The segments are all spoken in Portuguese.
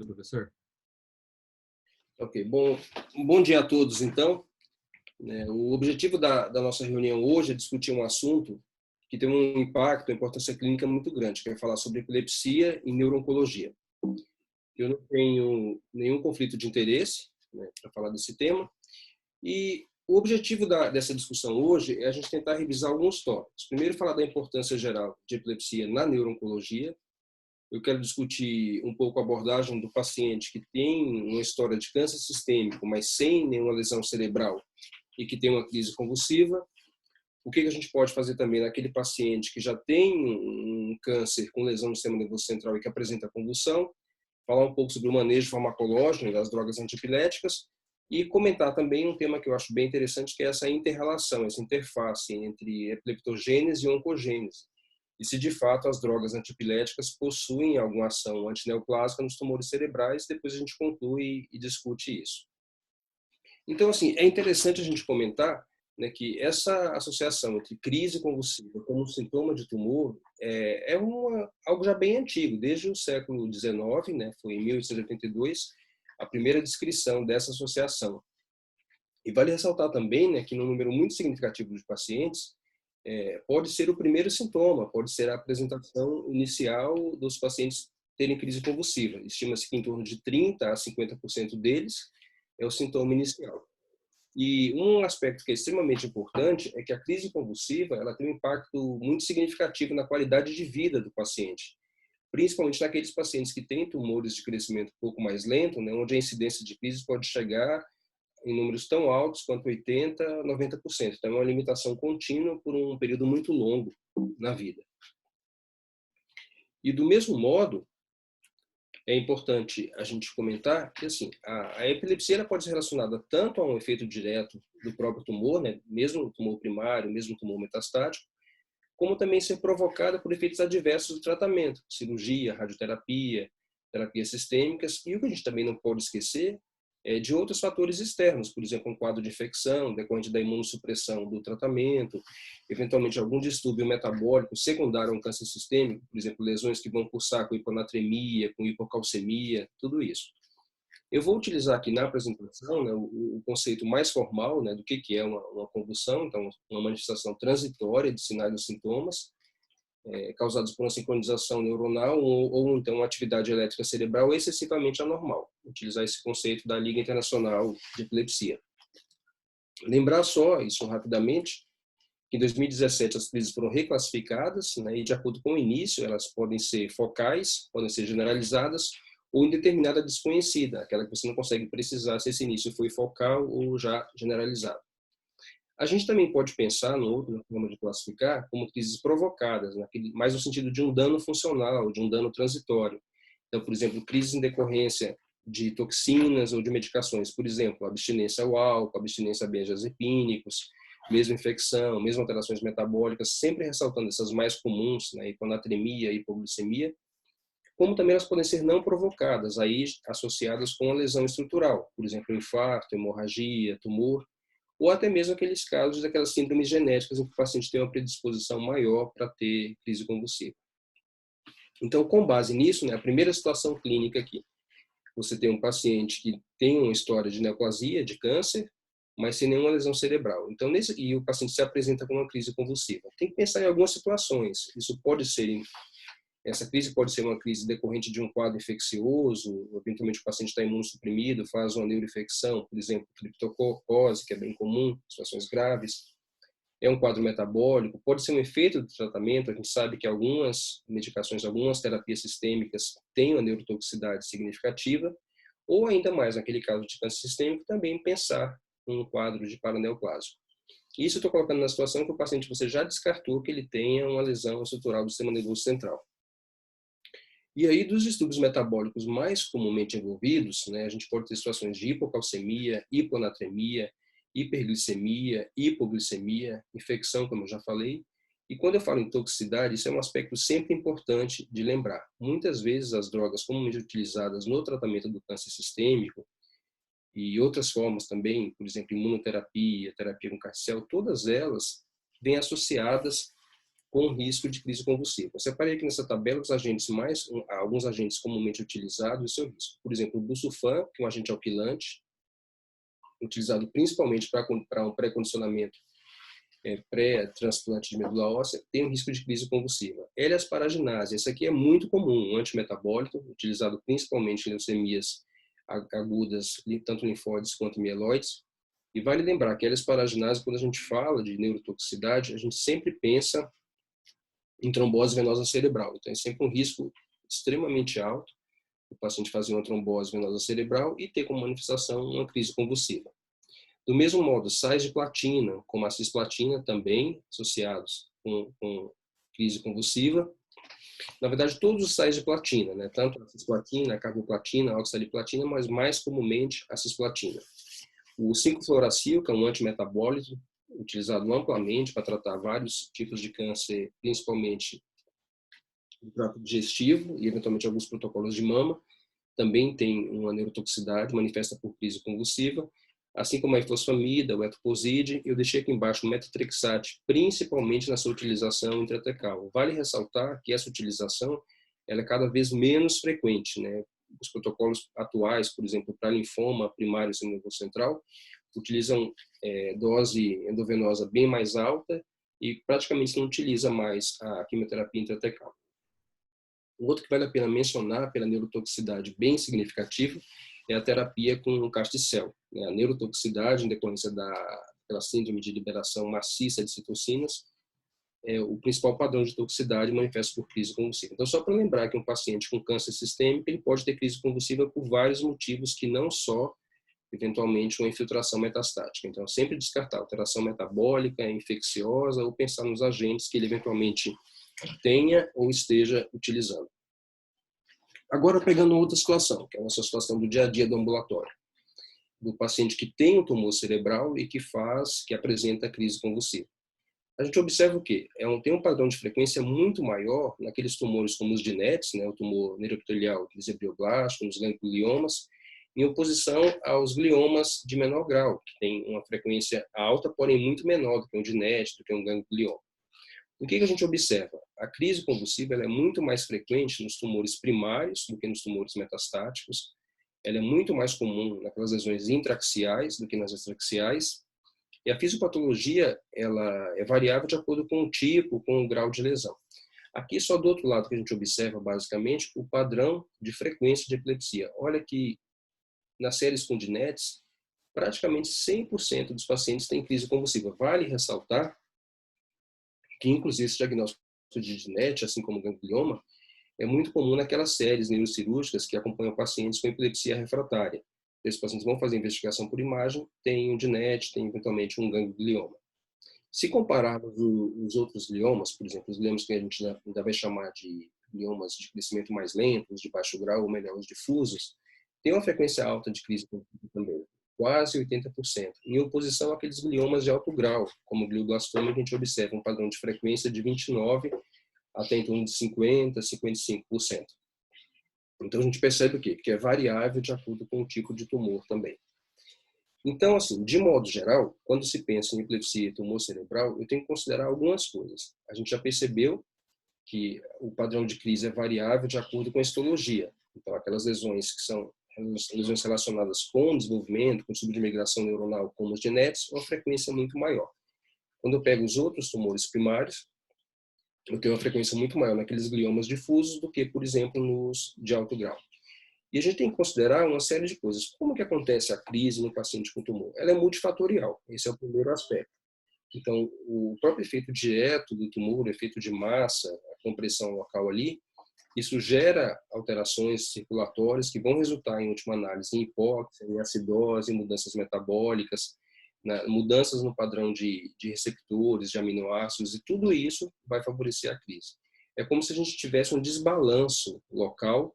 Professor? Ok, bom dia a todos, então. O objetivo da nossa reunião hoje é discutir um assunto que tem um impacto, uma importância clínica muito grande, que é falar sobre epilepsia e neuro-oncologia. Eu não tenho nenhum conflito de interesse, para falar desse tema, e o objetivo dessa discussão hoje é a gente tentar revisar alguns tópicos. Primeiro, falar da importância geral de epilepsia na neuro-oncologia. Eu quero discutir um pouco a abordagem do paciente que tem uma história de câncer sistêmico, mas sem nenhuma lesão cerebral e que tem uma crise convulsiva. O que a gente pode fazer também naquele paciente que já tem um câncer com lesão no sistema nervoso central e que apresenta convulsão, falar um pouco sobre o manejo farmacológico das drogas antiepiléticas e comentar também um tema que eu acho bem interessante, que é essa inter-relação, essa interface entre epileptogênese e oncogênese. E se de fato as drogas antiepiléticas possuem alguma ação antineoplásica nos tumores cerebrais, depois a gente conclui e discute isso. Então, assim, é interessante a gente comentar, que essa associação entre crise convulsiva como sintoma de tumor algo já bem antigo, desde o século XIX, foi em 1882, a primeira descrição dessa associação. E vale ressaltar também, que num número muito significativo de pacientes, pode ser o primeiro sintoma, pode ser a apresentação inicial dos pacientes terem crise convulsiva. Estima-se que em torno de 30% a 50% deles é o sintoma inicial. E um aspecto que é extremamente importante é que a crise convulsiva ela tem um impacto muito significativo na qualidade de vida do paciente, principalmente naqueles pacientes que têm tumores de crescimento um pouco mais lento, onde a incidência de crise pode chegar em números tão altos quanto 80%, 90%. Então, é uma limitação contínua por um período muito longo na vida. E, do mesmo modo, é importante a gente comentar que assim, a epilepsia ela pode ser relacionada tanto a um efeito direto do próprio tumor, mesmo o tumor primário, mesmo o tumor metastático, como também ser provocada por efeitos adversos do tratamento, cirurgia, radioterapia, terapias sistêmicas, e o que a gente também não pode esquecer é de outros fatores externos, por exemplo, um quadro de infecção decorrente da imunossupressão do tratamento, eventualmente algum distúrbio metabólico secundário a um câncer sistêmico, por exemplo, lesões que vão cursar com hiponatremia, com hipocalcemia, tudo isso. Eu vou utilizar aqui na apresentação o conceito mais formal do que é uma convulsão, então uma manifestação transitória de sinais e sintomas causados por uma sincronização neuronal ou então uma atividade elétrica cerebral excessivamente anormal. Utilizar esse conceito da Liga Internacional de Epilepsia. Lembrar só, isso rapidamente, que em 2017 as crises foram reclassificadas e de acordo com o início elas podem ser focais, podem ser generalizadas ou indeterminada desconhecida, aquela que você não consegue precisar se esse início foi focal ou já generalizado. A gente também pode pensar, no outra forma de classificar, como crises provocadas, mais no sentido de um dano funcional, de um dano transitório. Então, por exemplo, crises em decorrência de toxinas ou de medicações, por exemplo, abstinência ao álcool, abstinência a benzodiazepínicos, mesmo infecção, mesmo alterações metabólicas, sempre ressaltando essas mais comuns, hiponatremia, hipoglicemia, como também elas podem ser não provocadas, aí associadas com a lesão estrutural, por exemplo, infarto, hemorragia, tumor, ou até mesmo aqueles casos daquelas síndromes genéticas em que o paciente tem uma predisposição maior para ter crise convulsiva. Então, com base nisso, a primeira situação clínica aqui, você tem um paciente que tem uma história de neoplasia, de câncer, mas sem nenhuma lesão cerebral. Então, e o paciente se apresenta com uma crise convulsiva. Tem que pensar em algumas situações. Essa crise pode ser uma crise decorrente de um quadro infeccioso, eventualmente o paciente está imunossuprimido, faz uma neuroinfecção, por exemplo, criptococose, que é bem comum, situações graves. É um quadro metabólico, pode ser um efeito do tratamento, a gente sabe que algumas medicações, algumas terapias sistêmicas têm uma neurotoxicidade significativa, ou ainda mais, naquele caso de câncer sistêmico, também pensar em um quadro de paraneoplasma. Isso eu estou colocando na situação que o paciente você já descartou que ele tenha uma lesão estrutural do sistema nervoso central. E aí, dos distúrbios metabólicos mais comumente envolvidos, a gente pode ter situações de hipocalcemia, hiponatremia, hiperglicemia, hipoglicemia, infecção, como eu já falei. E quando eu falo em toxicidade, isso é um aspecto sempre importante de lembrar. Muitas vezes as drogas comumente utilizadas no tratamento do câncer sistêmico e outras formas também, por exemplo, imunoterapia, terapia com carcel, todas elas vêm associadas com risco de crise convulsiva. Eu separei aqui nessa tabela alguns agentes comumente utilizados e seu risco. Por exemplo, o busulfan, que é um agente alquilante, utilizado principalmente para um pré-condicionamento pré-transplante de medula óssea, tem um risco de crise convulsiva. L-asparaginase, esse aqui é muito comum, um antimetabólico, utilizado principalmente em leucemias agudas, tanto linfóides quanto mieloides. E vale lembrar que a L-asparaginase, quando a gente fala de neurotoxicidade, a gente sempre pensa em trombose venosa cerebral. Então, é sempre um risco extremamente alto o paciente fazer uma trombose venosa cerebral e ter como manifestação uma crise convulsiva. Do mesmo modo, sais de platina, como a cisplatina, também associados com crise convulsiva. Na verdade, todos os sais de platina, né? Tanto a cisplatina, a carboplatina, a oxaliplatina, mas mais comumente a cisplatina. O 5-fluoracil, que é um antimetabólico, utilizado amplamente para tratar vários tipos de câncer, principalmente do trato digestivo e, eventualmente, alguns protocolos de mama, também tem uma neurotoxicidade, manifesta por crise convulsiva, assim como a ifosfamida, o etoposide. Eu deixei aqui embaixo o metotrexate, principalmente na sua utilização intratecal. Vale ressaltar que essa utilização ela é cada vez menos frequente, né? Os protocolos atuais, por exemplo, para linfoma primário seminervoso central, utilizam dose endovenosa bem mais alta e praticamente não utiliza mais a quimioterapia intratecal. O outro que vale a pena mencionar pela neurotoxicidade bem significativa é a terapia com Casticel. A neurotoxicidade em decorrência daquela síndrome de liberação maciça de citocinas é o principal padrão de toxicidade manifesto por crise convulsiva. Então, só para lembrar que um paciente com câncer sistêmico ele pode ter crise convulsiva por vários motivos que não só eventualmente uma infiltração metastática. Então, sempre descartar alteração metabólica, infecciosa ou pensar nos agentes que ele eventualmente tenha ou esteja utilizando. Agora, pegando outra situação, que é a nossa situação do dia a dia do ambulatório, do paciente que tem um tumor cerebral e que apresenta crise convulsiva. A gente observa o quê? Tem um padrão de frequência muito maior naqueles tumores como os de NETs, né, o tumor neuroepitelial desebrioblástico, nos gangliomas, em oposição aos gliomas de menor grau, que tem uma frequência alta, porém muito menor do que um de NET, do que um ganglioma. O que a gente observa? A crise convulsiva ela é muito mais frequente nos tumores primários do que nos tumores metastáticos. Ela é muito mais comum naquelas lesões intraaxiais do que nas extraaxiais. E a fisiopatologia ela é variável de acordo com o tipo, com o grau de lesão. Aqui, só do outro lado que a gente observa, basicamente, o padrão de frequência de epilepsia. Olha que nas séries com DINETs, praticamente 100% dos pacientes têm crise convulsiva. Vale ressaltar que, inclusive, esse diagnóstico de DINET, assim como ganglioma, é muito comum naquelas séries neurocirúrgicas que acompanham pacientes com epilepsia refratária. Esses pacientes vão fazer investigação por imagem, tem um DINET, tem eventualmente um ganglioma. Se compararmos os outros gliomas, por exemplo, os gliomas que a gente ainda vai chamar de gliomas de crescimento mais lento, de baixo grau, ou melhor, os difusos, tem uma frequência alta de crise também, quase 80%, em oposição àqueles gliomas de alto grau, como o glioblastoma, que a gente observa um padrão de frequência de 29% até em torno de 50%, 55%. Então, a gente percebe o quê? Que é variável de acordo com o tipo de tumor também. Então, assim, de modo geral, quando se pensa em epilepsia e tumor cerebral, eu tenho que considerar algumas coisas. A gente já percebeu que o padrão de crise é variável de acordo com a histologia. Então, aquelas lesões que são lesões relacionadas com o desenvolvimento, com subdimigração neuronal, como os de NETs, uma frequência muito maior. Quando eu pego os outros tumores primários, eu tenho uma frequência muito maior naqueles gliomas difusos do que, por exemplo, nos de alto grau. E a gente tem que considerar uma série de coisas. Como que acontece a crise no paciente com tumor? Ela é multifatorial, esse é o primeiro aspecto. Então, o próprio efeito direto do tumor, o efeito de massa, a compressão local ali, isso gera alterações circulatórias que vão resultar, em última análise, em hipóxia, em acidose, em mudanças metabólicas, mudanças no padrão de receptores, de aminoácidos, e tudo isso vai favorecer a crise. É como se a gente tivesse um desbalanço local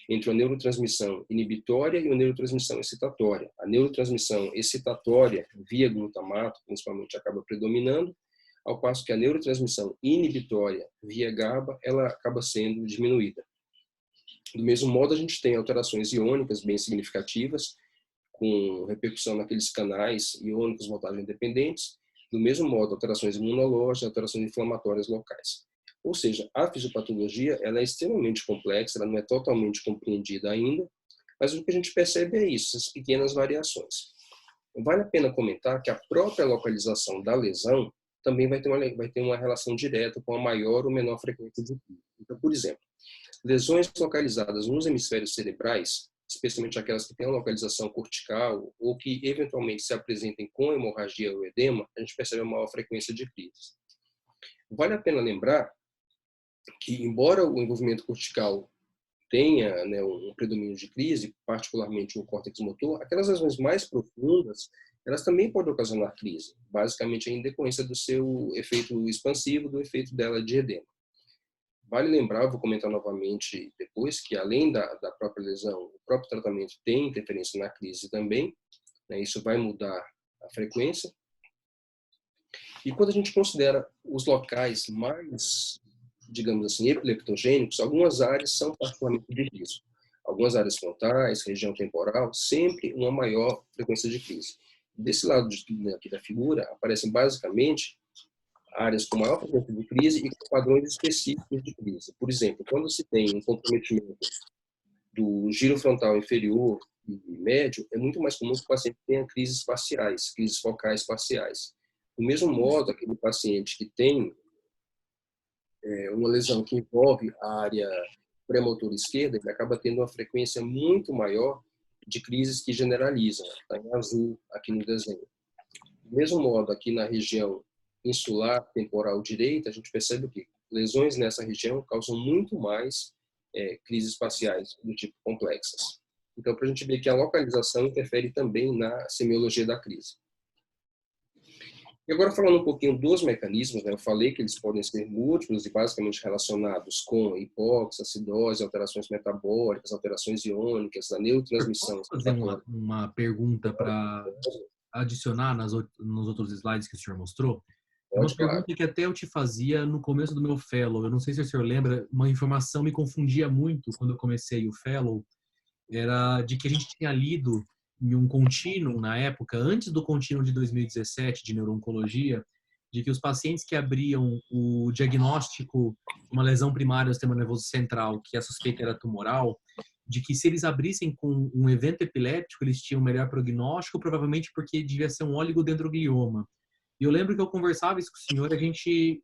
entre a neurotransmissão inibitória e a neurotransmissão excitatória. A neurotransmissão excitatória, via glutamato, principalmente, acaba predominando, ao passo que a neurotransmissão inibitória, via GABA, ela acaba sendo diminuída. Do mesmo modo, a gente tem alterações iônicas bem significativas, com repercussão naqueles canais iônicos voltagem independentes. Do mesmo modo, alterações imunológicas, alterações inflamatórias locais. Ou seja, a fisiopatologia ela é extremamente complexa, ela não é totalmente compreendida ainda, mas o que a gente percebe é isso, essas pequenas variações. Vale a pena comentar que a própria localização da lesão também vai ter uma relação direta com a maior ou menor frequência de crise. Então, por exemplo, lesões localizadas nos hemisférios cerebrais, especialmente aquelas que têm uma localização cortical ou que eventualmente se apresentem com hemorragia ou edema, a gente percebe uma maior frequência de crises. Vale a pena lembrar que, embora o envolvimento cortical tenha, né, um predomínio de crise, particularmente no córtex motor, aquelas lesões mais profundas, elas também podem ocasionar crise, basicamente em decorrência do seu efeito expansivo, do efeito dela de edema. Vale lembrar, vou comentar novamente depois, que além da própria lesão, o próprio tratamento tem interferência na crise também, né, isso vai mudar a frequência. E quando a gente considera os locais mais, digamos assim, epileptogênicos, algumas áreas são particularmente de risco. Algumas áreas frontais, região temporal, sempre uma maior frequência de crise. Desse lado aqui da figura, aparecem basicamente áreas com maior frequência de crise e com padrões específicos de crise. Por exemplo, quando se tem um comprometimento do giro frontal inferior e médio, é muito mais comum que o paciente tenha crises parciais, crises focais parciais. Do mesmo modo, aquele paciente que tem uma lesão que envolve a área pré-motora esquerda, ele acaba tendo uma frequência muito maior de crises que generalizam. Está em azul aqui no desenho. Do mesmo modo, aqui na região insular temporal direita, a gente percebe que lesões nessa região causam muito mais crises parciais do tipo complexas. Então, para a gente ver que a localização interfere também na semiologia da crise. E agora, falando um pouquinho dos mecanismos, né, eu falei que eles podem ser múltiplos e basicamente relacionados com hipóxia, acidose, alterações metabólicas, alterações iônicas, a neurotransmissão. Posso fazer uma pergunta para adicionar nos outros slides que o senhor mostrou? É uma Pode, claro. pergunta que até eu te fazia no começo do meu fellow. Eu não sei se o senhor lembra, uma informação me confundia muito quando eu comecei o fellow, era de que a gente tinha lido em um contínuo na época, antes do contínuo de 2017 de neuro-oncologia, de que os pacientes que abriam o diagnóstico de uma lesão primária do sistema nervoso central, que a suspeita era tumoral, de que se eles abrissem com um evento epiléptico, eles tinham melhor prognóstico, provavelmente porque devia ser um oligodendroglioma. E eu lembro que eu conversava isso com o senhor, a gente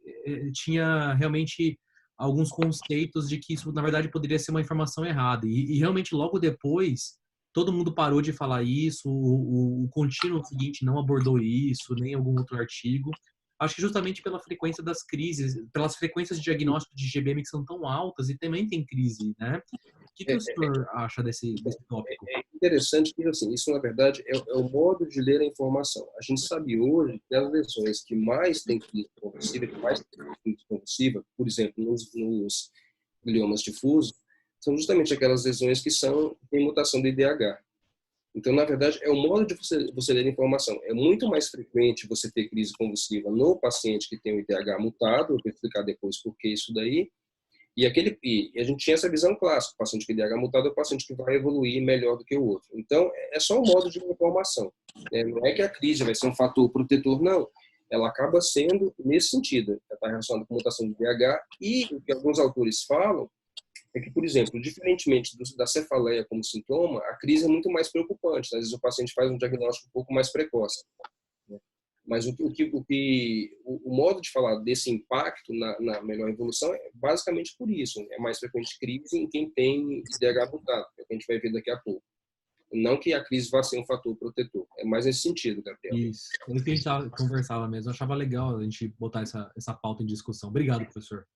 tinha realmente alguns conceitos de que isso, na verdade, poderia ser uma informação errada. E realmente, logo depois, todo mundo parou de falar isso, o contínuo seguinte não abordou isso, nem algum outro artigo. Acho que justamente pela frequência das crises, pelas frequências de diagnóstico de GBM que são tão altas e também tem crise, né? O que o senhor acha desse tópico? É interessante que, assim, isso, na verdade, é o modo de ler a informação. A gente sabe hoje que as lesões que mais têm crise convulsiva, que mais têm crise convulsiva, por exemplo, nos gliomas difusos, são justamente aquelas lesões que têm mutação do IDH. Então, na verdade, é o modo de você ler a informação. É muito mais frequente você ter crise convulsiva no paciente que tem o IDH mutado, eu vou explicar depois por que isso daí, e a gente tinha essa visão clássica, o paciente com IDH mutado é o paciente que vai evoluir melhor do que o outro. Então, é só um modo de informação. Né? Não é que a crise vai ser um fator protetor, não. Ela acaba sendo nesse sentido. Ela está relacionada com mutação do IDH e o que alguns autores falam é que, por exemplo, diferentemente da cefaleia como sintoma, a crise é muito mais preocupante. Às vezes o paciente faz um diagnóstico um pouco mais precoce. Mas o modo de falar desse impacto na melhor evolução é basicamente por isso. É mais frequente crise em quem tem IDH mutado, que é o que a gente vai ver daqui a pouco. Não que a crise vá ser um fator protetor. É mais nesse sentido, Gabriel. Isso. É isso que a gente conversava mesmo. Eu achava legal a gente botar essa pauta em discussão. Obrigado, professor.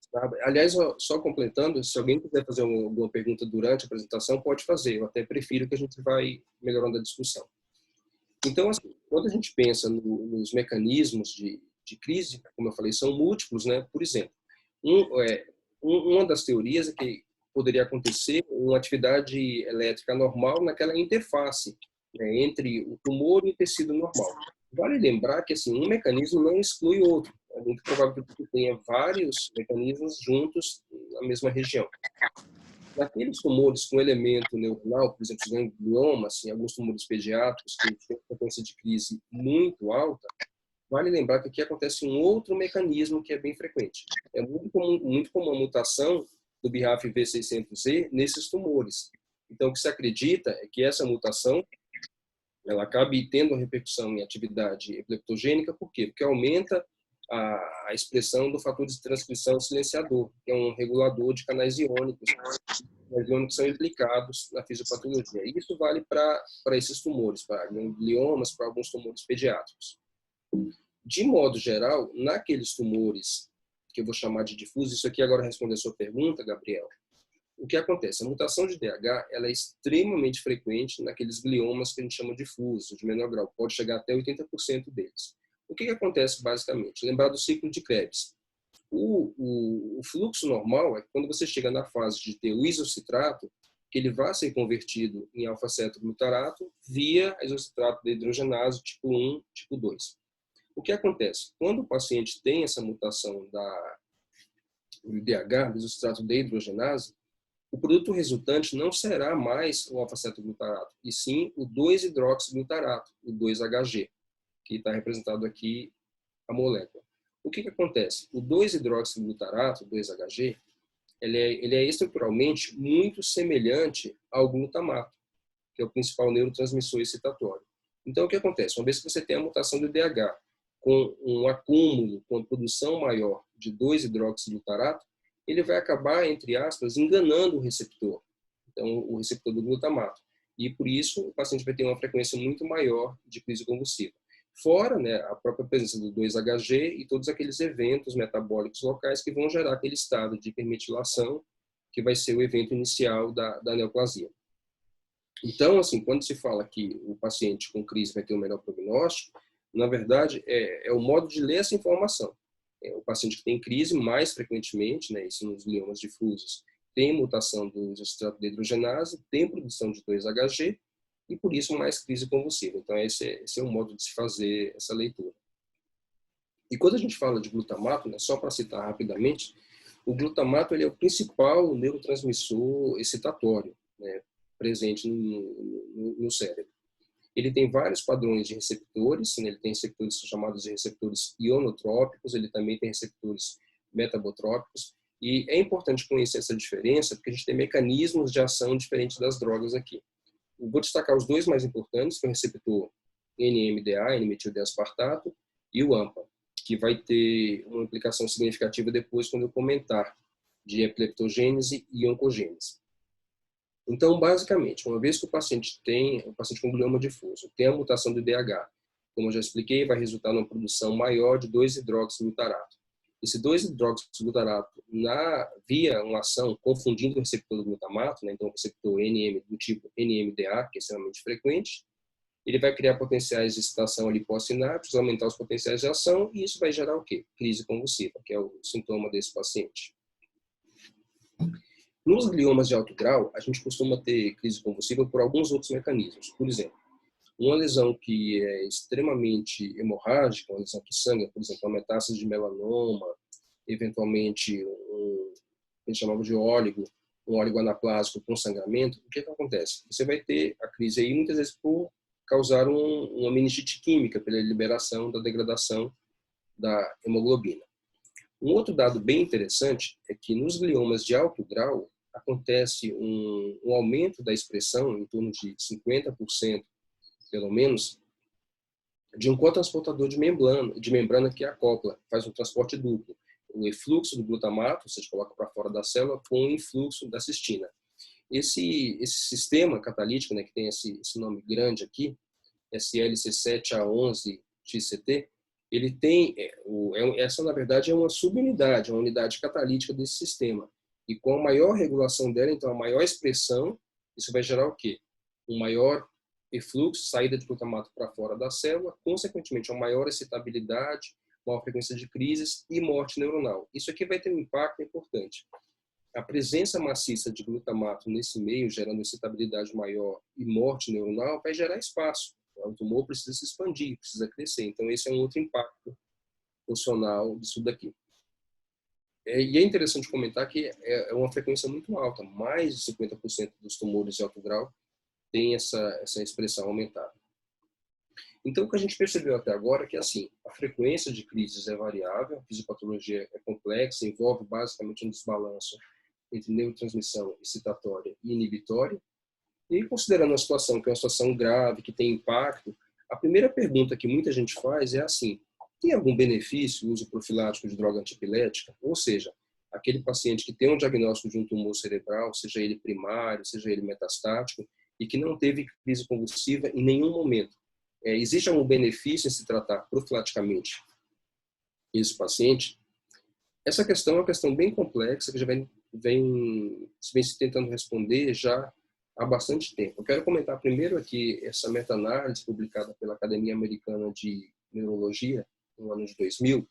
Aliás, só completando, se alguém quiser fazer alguma pergunta durante a apresentação, pode fazer. Eu até prefiro que a gente vai melhorando a discussão. Então, assim, quando a gente pensa nos mecanismos de crise, como eu falei, são múltiplos, né? Por exemplo, uma das teorias é que poderia acontecer uma atividade elétrica normal naquela interface, né, entre o tumor e o tecido normal. Vale lembrar que assim, um mecanismo não exclui o outro. É muito provável que tenha vários mecanismos juntos na mesma região. Naqueles tumores com elemento neuronal, por exemplo, ganglioma, assim, alguns tumores pediátricos que têm frequência de crise muito alta, Vale lembrar que aqui acontece um outro mecanismo que é bem frequente. É muito comum a mutação do BRAF V600E nesses tumores. Então, o que se acredita é que essa mutação ela acabe tendo uma repercussão em atividade epileptogênica, por quê? Porque aumenta a expressão do fator de transcrição silenciador, que é um regulador de canais iônicos. Canais iônicos são implicados na fisiopatologia. E isso vale para esses tumores, para gliomas, para alguns tumores pediátricos. De modo geral, naqueles tumores que eu vou chamar de difusos, isso aqui agora responde a sua pergunta, Gabriel, o que acontece? A mutação de DH ela é extremamente frequente naqueles gliomas que a gente chama de difusos, de menor grau, pode chegar até 80% deles. O que acontece basicamente? Lembrar do ciclo de Krebs. O fluxo normal é que quando você chega na fase de ter o isocitrato, que ele vai ser convertido em alfa-cetoglutarato via a isocitrato de hidrogenase tipo 1, tipo 2. O que acontece? Quando o paciente tem essa mutação do DH, do isocitrato de hidrogenase, o produto resultante não será mais o alfa-cetoglutarato, e sim o 2-hidroxiglutarato, o 2-HG, que está representado aqui a molécula. O que acontece? O 2-hidroxiglutarato, o 2-HG, ele é estruturalmente muito semelhante ao glutamato, que é o principal neurotransmissor excitatório. Então, o que acontece? Uma vez que você tem a mutação do DH, com um acúmulo, com a produção maior de 2-hidroxiglutarato, ele vai acabar, entre aspas, enganando o receptor, então o receptor do glutamato. E por isso o paciente vai ter uma frequência muito maior de crise convulsiva. Fora, né, a própria presença do 2-HG e todos aqueles eventos metabólicos locais que vão gerar aquele estado de hipermetilação, que vai ser o evento inicial da neoplasia. Então, assim, quando se fala que o paciente com crise vai ter um melhor prognóstico, na verdade, é o modo de ler essa informação. O paciente que tem crise mais frequentemente, né, isso nos gliomas difusos, tem mutação do isocitrato de hidrogenase, tem produção de 2-HG e por isso mais crise convulsiva. Então esse é o modo de se fazer essa leitura. E quando a gente fala de glutamato, né, só para citar rapidamente, o glutamato ele é o principal neurotransmissor excitatório, né, presente no cérebro. Ele tem vários padrões de receptores, né? Ele tem receptores chamados de receptores ionotrópicos, ele também tem receptores metabotrópicos, e é importante conhecer essa diferença, porque a gente tem mecanismos de ação diferentes das drogas aqui. Eu vou destacar os dois mais importantes, que é o receptor NMDA, N-metil-D-aspartato, e o AMPA, que vai ter uma implicação significativa depois quando eu comentar de epileptogênese e oncogênese. Então, basicamente, uma vez que o paciente com glioma difuso, tem a mutação do DH, como eu já expliquei, vai resultar numa produção maior de 2-hidroxiglutarato. Esse 2-hidroxiglutarato, via uma ação confundindo o receptor do glutamato, né, então o receptor do tipo NMDA, que é extremamente frequente, ele vai criar potenciais de excitação ali pós-sinápticos, aumentar os potenciais de ação, e isso vai gerar o quê? Crise convulsiva, que é o sintoma desse paciente. Nos gliomas de alto grau, a gente costuma ter crise convulsiva por alguns outros mecanismos. Por exemplo, uma lesão que é extremamente hemorrágica, uma lesão que sangra, por exemplo, uma metástase de melanoma, eventualmente a gente chamava de um óligo anaplásico com sangramento, o que acontece? Você vai ter a crise aí muitas vezes por causar uma meningite química, pela liberação da degradação da hemoglobina. Um outro dado bem interessante é que nos gliomas de alto grau acontece um aumento da expressão, em torno de 50%, pelo menos, de um cotransportador de membrana que acopla, faz um transporte duplo. O efluxo do glutamato, você coloca para fora da célula, com o influxo da cistina. Esse sistema catalítico, né, que tem esse nome grande aqui, SLC7A11-XCT, ele tem, essa na verdade é uma subunidade, uma unidade catalítica desse sistema. E com a maior regulação dela, então a maior expressão, isso vai gerar o quê? Um maior efluxo, saída de glutamato para fora da célula, consequentemente uma maior excitabilidade, maior frequência de crises e morte neuronal. Isso aqui vai ter um impacto importante. A presença maciça de glutamato nesse meio, gerando excitabilidade maior e morte neuronal, vai gerar espaço. O tumor precisa se expandir, precisa crescer. Então, esse é um outro impacto funcional disso daqui. E é interessante comentar que é uma frequência muito alta. Mais de 50% dos tumores de alto grau têm essa expressão aumentada. Então, o que a gente percebeu até agora é que, assim, a frequência de crises é variável, a fisiopatologia é complexa, envolve basicamente um desbalanço entre neurotransmissão excitatória e inibitória. E considerando a situação que é uma situação grave, que tem impacto, a primeira pergunta que muita gente faz é assim: tem algum benefício o uso profilático de droga antipilética? Ou seja, aquele paciente que tem um diagnóstico de um tumor cerebral, seja ele primário, seja ele metastático, e que não teve crise convulsiva em nenhum momento. Existe algum benefício em se tratar profilaticamente esse paciente? Essa questão é uma questão bem complexa que já vem se tentando responder já há bastante tempo. Eu quero comentar primeiro aqui essa meta-análise publicada pela Academia Americana de Neurologia no ano de 2000,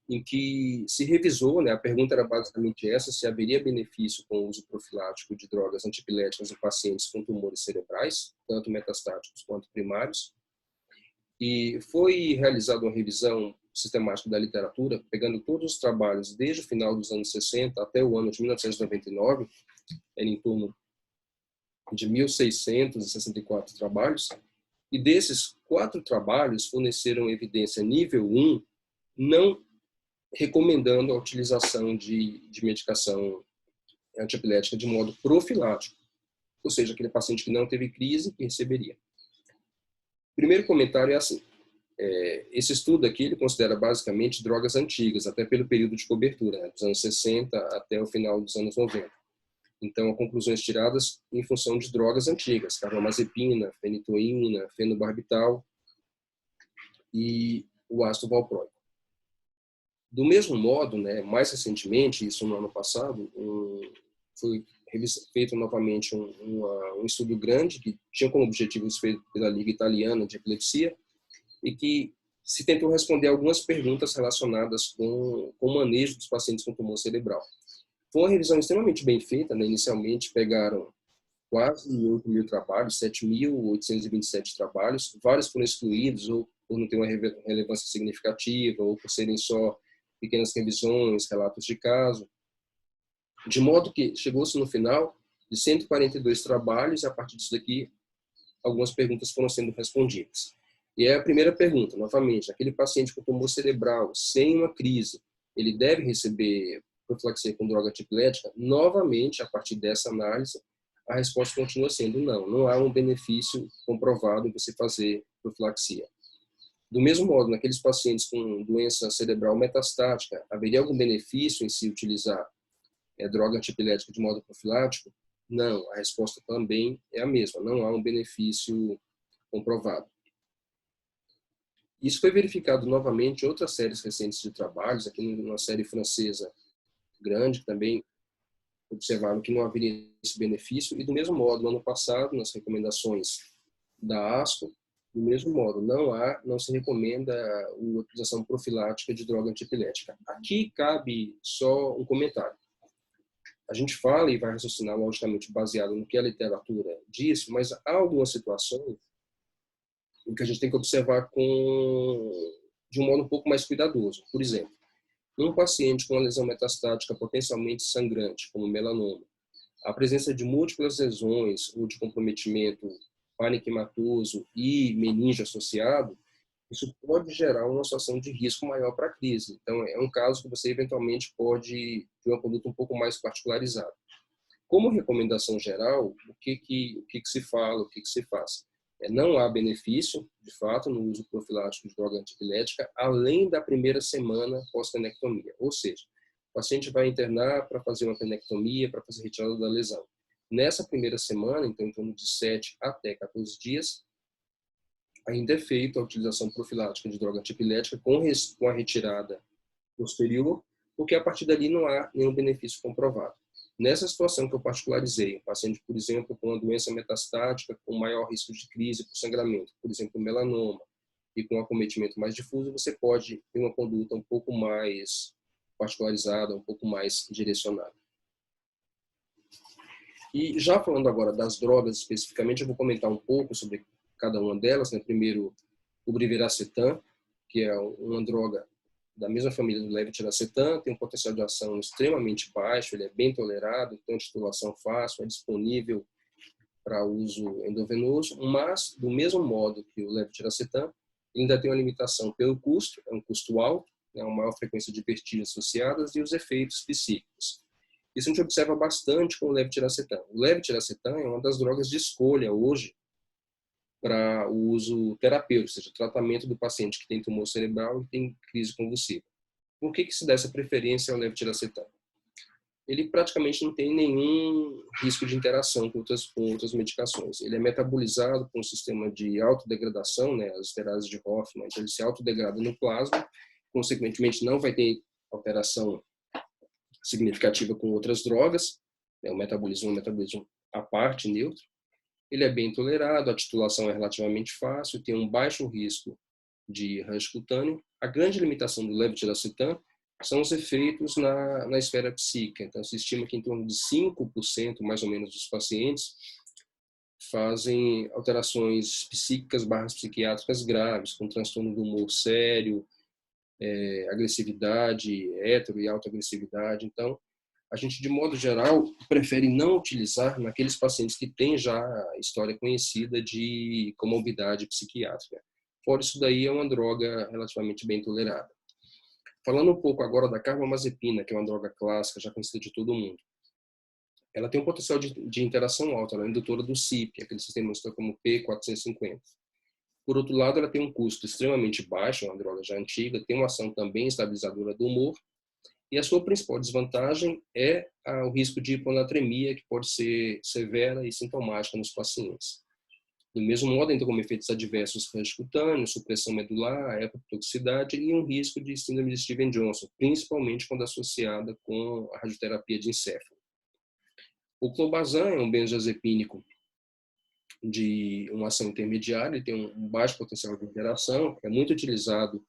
em que se revisou, né, a pergunta era basicamente essa: se haveria benefício com o uso profilático de drogas antipiléticas em pacientes com tumores cerebrais, tanto metastáticos quanto primários. E foi realizada uma revisão sistemática da literatura, pegando todos os trabalhos desde o final dos anos 60 até o ano de 1999, era em torno de 1.664 trabalhos, e desses 4 trabalhos forneceram evidência nível 1, não recomendando a utilização de medicação antipilética de modo profilático, ou seja, aquele paciente que não teve crise que receberia. O primeiro comentário é assim: esse estudo aqui ele considera basicamente drogas antigas, até pelo período de cobertura, né, dos anos 60 até o final dos anos 90. Então, conclusões tiradas em função de drogas antigas: carbamazepina, fenitoína, fenobarbital e o ácido valproico. Do mesmo modo, né, mais recentemente, isso no ano passado, foi feito novamente um estudo grande que tinha como objetivo ser feito pela Liga Italiana de Epilepsia e que se tentou responder algumas perguntas relacionadas com o manejo dos pacientes com tumor cerebral. Foi uma revisão extremamente bem feita, né? Inicialmente pegaram quase 8.000 trabalhos, 7.827 trabalhos, vários foram excluídos ou por não ter uma relevância significativa ou por serem só pequenas revisões, relatos de caso, de modo que chegou-se no final de 142 trabalhos e a partir disso daqui algumas perguntas foram sendo respondidas. E é a primeira pergunta, novamente: aquele paciente com tumor cerebral sem uma crise, ele deve receber profilaxia com droga antipilética? Novamente, a partir dessa análise, a resposta continua sendo não. Não há um benefício comprovado em você fazer profilaxia. Do mesmo modo, naqueles pacientes com doença cerebral metastática, haveria algum benefício em se utilizar droga antipilética de modo profilático? Não, a resposta também é a mesma. Não há um benefício comprovado. Isso foi verificado novamente em outras séries recentes de trabalhos, aqui numa série francesa grande, que também observaram que não haveria esse benefício. E do mesmo modo, no ano passado, nas recomendações da ASCO, do mesmo modo, não se recomenda a utilização profilática de droga antipilética. Aqui cabe só um comentário. A gente fala e vai raciocinar logicamente baseado no que a literatura diz, mas há algumas situações em que a gente tem que observar de um modo um pouco mais cuidadoso. Por exemplo, um paciente com uma lesão metastática potencialmente sangrante, como melanoma, a presença de múltiplas lesões ou de comprometimento parenquimatoso e meninge associado, isso pode gerar uma situação de risco maior para a crise. Então, é um caso que você eventualmente pode ter uma conduta um pouco mais particularizada. Como recomendação geral, o que se fala, o que se faz? Não há benefício, de fato, no uso profilático de droga antipilética, além da primeira semana pós-penectomia. Ou seja, o paciente vai internar para fazer uma penectomia, para fazer retirada da lesão. Nessa primeira semana, então em torno de 7 até 14 dias, ainda é feita a utilização profilática de droga antipilética com a retirada posterior, porque a partir dali não há nenhum benefício comprovado. Nessa situação que eu particularizei, um paciente, por exemplo, com uma doença metastática, com maior risco de crise por sangramento, por exemplo, melanoma, e com acometimento mais difuso, você pode ter uma conduta um pouco mais particularizada, um pouco mais direcionada. E já falando agora das drogas especificamente, eu vou comentar um pouco sobre cada uma delas, né? Primeiro, o brivaracetam, que é uma droga da mesma família do levetiracetam, tem um potencial de ação extremamente baixo, ele é bem tolerado, tem uma titulação fácil, é disponível para uso endovenoso, mas, do mesmo modo que o levetiracetam, ainda tem uma limitação pelo custo, é um custo alto, né, uma maior frequência de vertigens associadas e os efeitos psíquicos. Isso a gente observa bastante com o levetiracetam. O levetiracetam é uma das drogas de escolha hoje para o uso terapêutico, ou seja, tratamento do paciente que tem tumor cerebral e tem crise convulsiva. Por que se dá essa preferência ao levetiracetam? Ele praticamente não tem nenhum risco de interação com outras medicações. Ele é metabolizado por um sistema de autodegradação, né, as esterases de Hoffmann, então ele se autodegrada no plasma, consequentemente não vai ter alteração significativa com outras drogas, né, o metabolismo é um metabolismo à parte, neutro. Ele é bem tolerado, a titulação é relativamente fácil, tem um baixo risco de rush cutâneo. A grande limitação do levetiracetam são os efeitos na esfera psíquica. Então, se estima que em torno de 5%, mais ou menos, dos pacientes fazem alterações psíquicas / psiquiátricas graves, com transtorno do humor sério, agressividade, hetero e autoagressividade. Então, a gente, de modo geral, prefere não utilizar naqueles pacientes que têm já história conhecida de comorbidade psiquiátrica. Fora isso daí, é uma droga relativamente bem tolerada. Falando um pouco agora da carbamazepina, que é uma droga clássica, já conhecida de todo mundo. Ela tem um potencial de interação alta, ela é indutora do CYP, aquele sistema como P450. Por outro lado, ela tem um custo extremamente baixo, é uma droga já antiga, tem uma ação também estabilizadora do humor, e a sua principal desvantagem é o risco de hiponatremia, que pode ser severa e sintomática nos pacientes. Do mesmo modo, ainda como efeitos adversos rush cutâneo, supressão medular, hepatotoxicidade e um risco de síndrome de Stevens-Johnson, principalmente quando associada com a radioterapia de encéfalo. O clobazam é um benzodiazepínico de uma ação intermediária, ele tem um baixo potencial de interação, é muito utilizado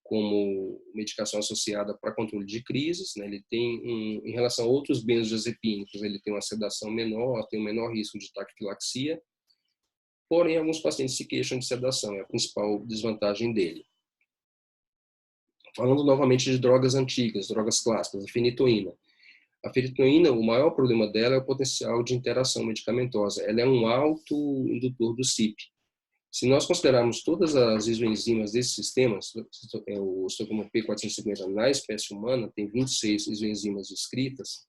como medicação associada para controle de crises, né? Ele tem, em relação a outros benzodiazepínicos, ele tem uma sedação menor, tem um menor risco de taquifilaxia, porém, alguns pacientes se queixam de sedação, é a principal desvantagem dele. Falando novamente de drogas antigas, drogas clássicas, a fenitoína. A fenitoína, o maior problema dela é o potencial de interação medicamentosa. Ela é um alto indutor do CYP. Se nós considerarmos todas as isoenzimas desses sistemas, o estocolmo P450 na espécie humana tem 26 isoenzimas descritas,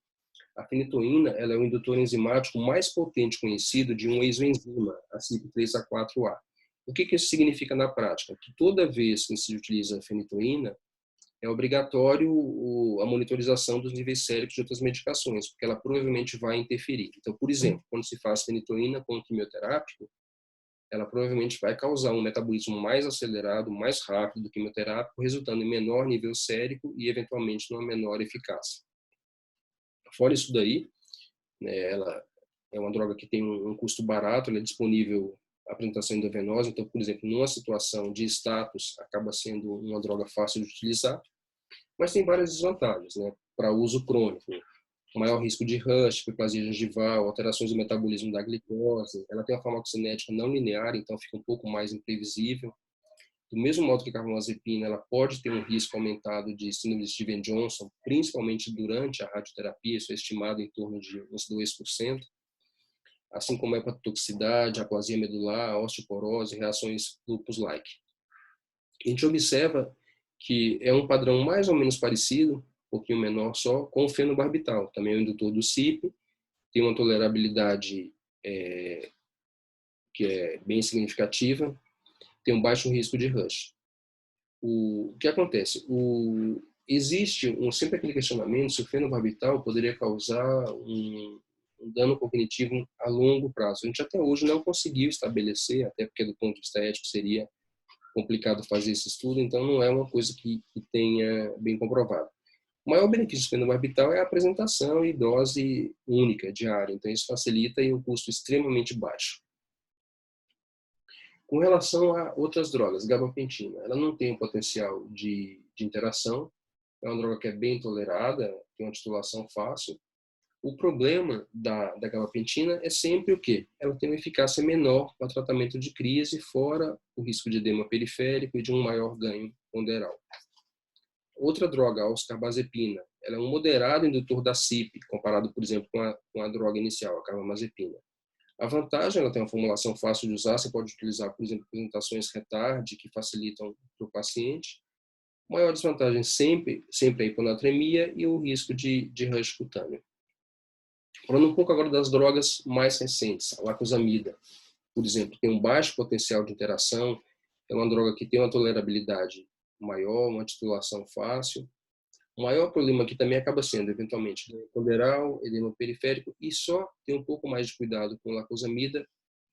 a fenitoína ela é o indutor enzimático mais potente conhecido de uma isoenzima, a CYP3A4A. O que isso significa na prática? Que toda vez que se utiliza a fenitoína, é obrigatório a monitorização dos níveis séricos de outras medicações, porque ela provavelmente vai interferir. Então, por exemplo, quando se faz fenitoína com quimioterápico, ela provavelmente vai causar um metabolismo mais acelerado, mais rápido do quimioterápico, resultando em menor nível sérico e, eventualmente, numa menor eficácia. Fora isso daí, né, ela é uma droga que tem um custo barato, ela é disponível a apresentação endovenosa, então, por exemplo, numa situação de status, acaba sendo uma droga fácil de utilizar, mas tem várias desvantagens, né, para uso crônico. Maior risco de rush, hiperplasia gengival, alterações do metabolismo da glicose, ela tem uma farmacocinética não linear, então fica um pouco mais imprevisível. Do mesmo modo que a carbamazepina, ela pode ter um risco aumentado de síndrome de Stevens-Johnson, principalmente durante a radioterapia, isso é estimado em torno de uns 2%, assim como a hepatotoxicidade, aplasia medular, osteoporose, reações lupus-like. A gente observa que é um padrão mais ou menos parecido, um pouquinho menor só, com o fenobarbital, também é um indutor do CYP, tem uma tolerabilidade que é bem significativa, tem um baixo risco de rush. O que acontece? Existe sempre aquele questionamento se o fenobarbital poderia causar um dano cognitivo a longo prazo. A gente até hoje não conseguiu estabelecer, até porque do ponto de vista ético seria complicado fazer esse estudo, então não é uma coisa que tenha bem comprovado. O maior benefício do fenobarbital é a apresentação e dose única, diária, então isso facilita e um custo extremamente baixo. Com relação a outras drogas, gabapentina, ela não tem um potencial de interação, é uma droga que é bem tolerada, tem uma titulação fácil. O problema da gabapentina é sempre o quê? Ela tem uma eficácia menor para tratamento de crise, fora o risco de edema periférico e de um maior ganho ponderal. Outra droga, a oscarbazepina, ela é um moderado indutor da CYP, comparado, por exemplo, com a droga inicial, a carbamazepina. A vantagem, ela tem uma formulação fácil de usar, você pode utilizar, por exemplo, apresentações retard, que facilitam para o paciente. A maior desvantagem sempre a hiponatremia e o risco de rush cutâneo. Falando um pouco agora das drogas mais recentes, a lacosamida, por exemplo, tem um baixo potencial de interação, é uma droga que tem uma tolerabilidade maior, uma titulação fácil. O maior problema aqui também acaba sendo, eventualmente, edema ponderal, edema periférico, e só tem um pouco mais de cuidado com a lacosamida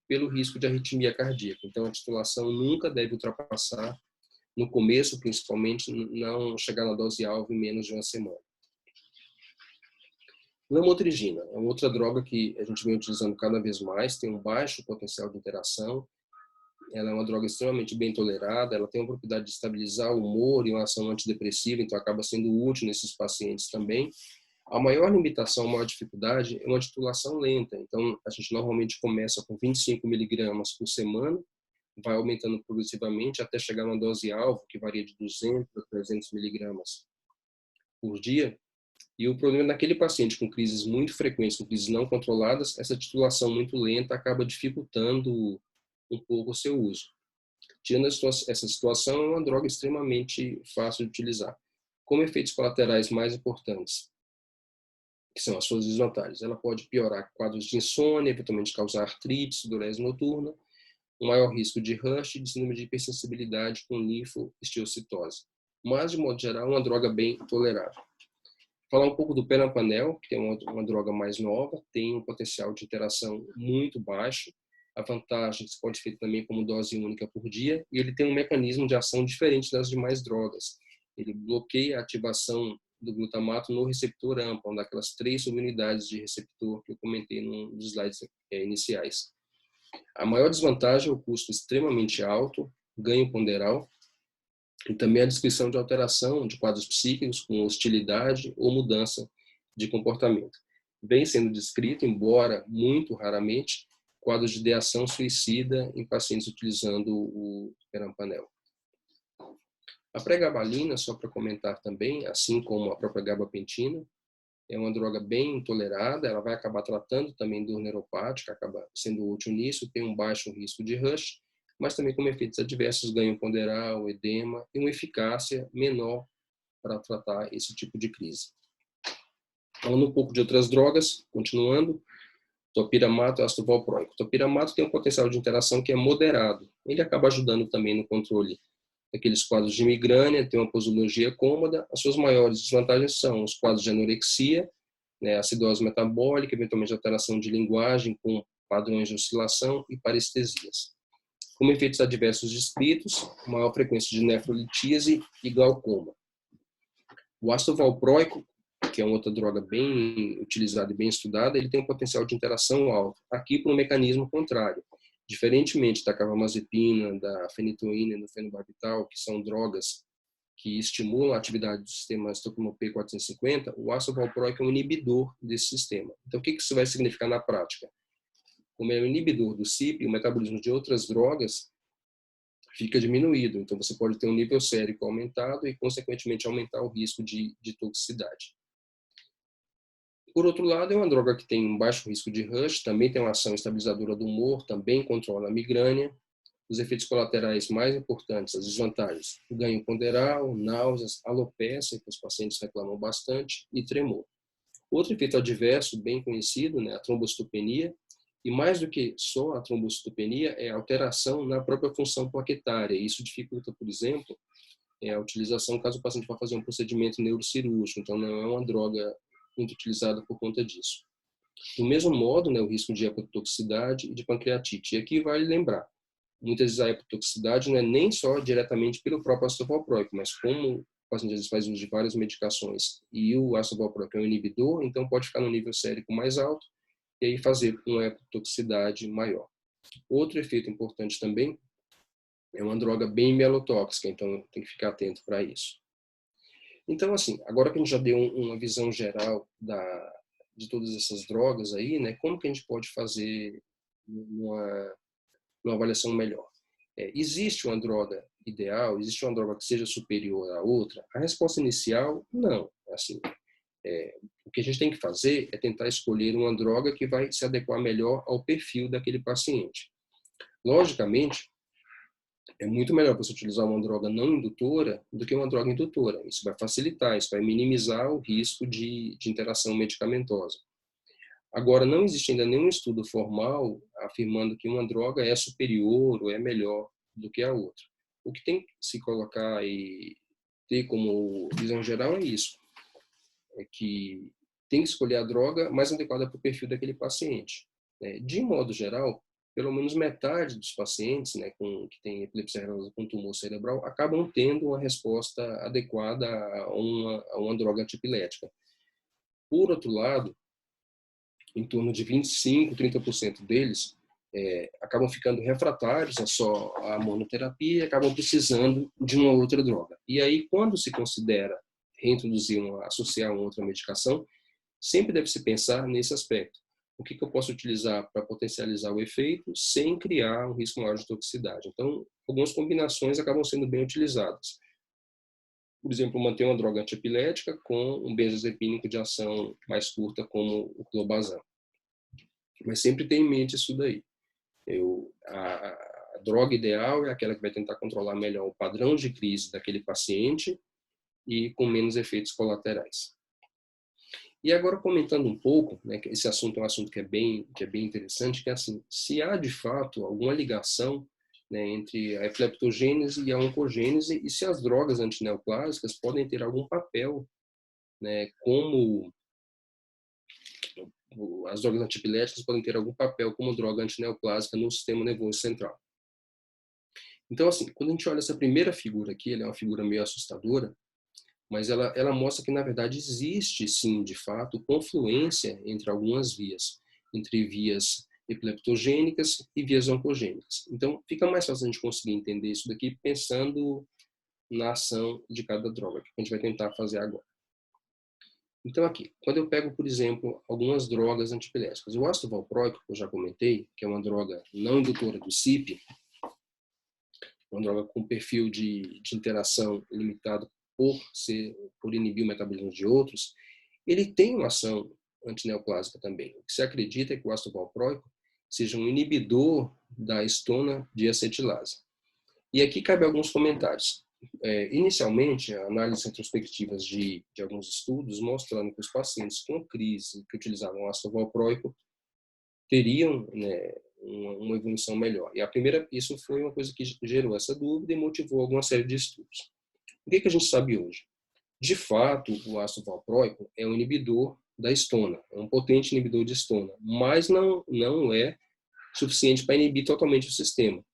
pelo risco de arritmia cardíaca. Então, a titulação nunca deve ultrapassar, no começo, principalmente, não chegar na dose-alvo em menos de uma semana. Lamotrigina é outra droga que a gente vem utilizando cada vez mais, tem um baixo potencial de interação, ela é uma droga extremamente bem tolerada, ela tem a propriedade de estabilizar o humor e uma ação antidepressiva, então acaba sendo útil nesses pacientes também. A maior limitação, a maior dificuldade é uma titulação lenta, então a gente normalmente começa com 25 miligramas por semana, vai aumentando progressivamente até chegar numa dose-alvo que varia de 200 a 300 miligramas por dia. E o problema é naquele paciente com crises muito frequentes, com crises não controladas, essa titulação muito lenta acaba dificultando um pouco o seu uso. Tirando essa situação, é uma droga extremamente fácil de utilizar. Como efeitos colaterais mais importantes, que são as suas desvantagens, ela pode piorar quadros de insônia, eventualmente causar artrite, sudorese noturna, um maior risco de rush e de síndrome de hipersensibilidade com linfohistiocytose. Mas, de modo geral, é uma droga bem tolerável. Falar um pouco do perampanel, que é uma droga mais nova, tem um potencial de interação muito baixo. A vantagem que pode ser feito também como dose única por dia, e ele tem um mecanismo de ação diferente das demais drogas. Ele bloqueia a ativação do glutamato no receptor AMPA, uma daquelas 3 subunidades de receptor que eu comentei nos slides iniciais. A maior desvantagem é o custo extremamente alto, ganho ponderal, e também a descrição de alteração de quadros psíquicos com hostilidade ou mudança de comportamento. Vem sendo descrito, embora muito raramente, quadros de ideação suicida em pacientes utilizando o perampanel. A pregabalina, só para comentar também, assim como a própria gabapentina, é uma droga bem tolerada, ela vai acabar tratando também dor neuropática, acaba sendo útil nisso, tem um baixo risco de rush, mas também com efeitos adversos, ganho ponderal, edema e uma eficácia menor para tratar esse tipo de crise. Falando um pouco de outras drogas, continuando, topiramato e ácido valproico. Topiramato tem um potencial de interação que é moderado. Ele acaba ajudando também no controle daqueles quadros de migrânia, tem uma posologia cômoda. As suas maiores desvantagens são os quadros de anorexia, acidose metabólica, eventualmente alteração de linguagem com padrões de oscilação e parestesias. Como efeitos adversos descritos, maior frequência de nefrolitíase e glaucoma. O ácido valproico, que é uma outra droga bem utilizada e bem estudada, ele tem um potencial de interação alto. Aqui, por um mecanismo contrário. Diferentemente da carbamazepina, da fenitoína e do fenobarbital, que são drogas que estimulam a atividade do sistema estocolmo P450, o ácido valproico é um inibidor desse sistema. Então, o que isso vai significar na prática? Como é um inibidor do CYP, o metabolismo de outras drogas fica diminuído. Então, você pode ter um nível sérico aumentado e, consequentemente, aumentar o risco de toxicidade. Por outro lado, é uma droga que tem um baixo risco de rush, também tem uma ação estabilizadora do humor, também controla a migrânia. Os efeitos colaterais mais importantes, as desvantagens, ganho ponderal, náuseas, alopecia, que os pacientes reclamam bastante, e tremor. Outro efeito adverso bem conhecido, a trombocitopenia, e mais do que só a trombocitopenia, é a alteração na própria função plaquetária. Isso dificulta, por exemplo, a utilização caso o paciente vá fazer um procedimento neurocirúrgico. Então, não é uma droga muito utilizada por conta disso. Do mesmo modo, o risco de hepatotoxicidade e de pancreatite. E aqui vale lembrar, muitas vezes a hepatotoxicidade não é nem só diretamente pelo próprio ácido valproico, mas como o paciente às vezes faz uso de várias medicações e o ácido valproico é um inibidor, então pode ficar no nível sérico mais alto e aí fazer uma hepatotoxicidade maior. Outro efeito importante também é uma droga bem mielotóxica, então tem que ficar atento para isso. Então, assim, agora que a gente já deu uma visão geral de todas essas drogas aí, como que a gente pode fazer uma avaliação melhor? Existe uma droga ideal? Existe uma droga que seja superior à outra? A resposta inicial, não. Assim, O que a gente tem que fazer é tentar escolher uma droga que vai se adequar melhor ao perfil daquele paciente. Logicamente, é muito melhor você utilizar uma droga não indutora do que uma droga indutora. Isso vai facilitar, isso vai minimizar o risco de interação medicamentosa. Agora, não existe ainda nenhum estudo formal afirmando que uma droga é superior ou é melhor do que a outra. O que tem que se colocar e ter como visão geral é isso, é que tem que escolher a droga mais adequada para o perfil daquele paciente. De modo geral, pelo menos metade dos pacientes, né, que têm epilepsia nervosa com tumor cerebral acabam tendo uma resposta adequada a uma droga antipilética. Por outro lado, em torno de 25, 30% deles acabam ficando refratários a só a monoterapia e acabam precisando de uma outra droga. E aí, quando se considera reintroduzir, associar uma outra medicação, sempre deve se pensar nesse aspecto. O que eu posso utilizar para potencializar o efeito sem criar um risco maior de toxicidade? Então, algumas combinações acabam sendo bem utilizadas. Por exemplo, manter uma droga antiepilética com um benzodiazepínico de ação mais curta, como o clobazam. Mas sempre tenha em mente isso daí. A droga ideal é aquela que vai tentar controlar melhor o padrão de crise daquele paciente e com menos efeitos colaterais. E agora comentando um pouco, né, que esse assunto é um assunto que é bem interessante, que é assim, se há de fato alguma ligação, né, entre a epileptogênese e a oncogênese e se as drogas antineoplásicas podem ter algum papel, né, como as drogas antipiléticas podem ter algum papel como droga antineoplásica no sistema nervoso central. Então, assim, quando a gente olha essa primeira figura aqui, ela é uma figura meio assustadora, mas ela mostra que, na verdade, existe, sim, de fato, confluência entre algumas vias, entre vias epileptogênicas e vias oncogênicas. Então, fica mais fácil a gente conseguir entender isso daqui pensando na ação de cada droga, que a gente vai tentar fazer agora. Então, aqui, quando eu pego, por exemplo, algumas drogas antipiléticas, o ácido valproico, que eu já comentei, que é uma droga não indutora do CYP, uma droga com perfil de interação limitado por inibir o metabolismo de outros, ele tem uma ação antineoplásica também. O que se acredita é que o ácido valproico seja um inibidor da estona deacetilase. E aqui cabe alguns comentários. Inicialmente, análises retrospectivas de alguns estudos mostrando que os pacientes com crise que utilizavam ácido valproico teriam, né, uma evolução melhor. E isso foi uma coisa que gerou essa dúvida e motivou alguma série de estudos. O que a gente sabe hoje? De fato, o ácido valproico é um inibidor da estona, é um potente inibidor de estona, mas não é suficiente para inibir totalmente o sistema.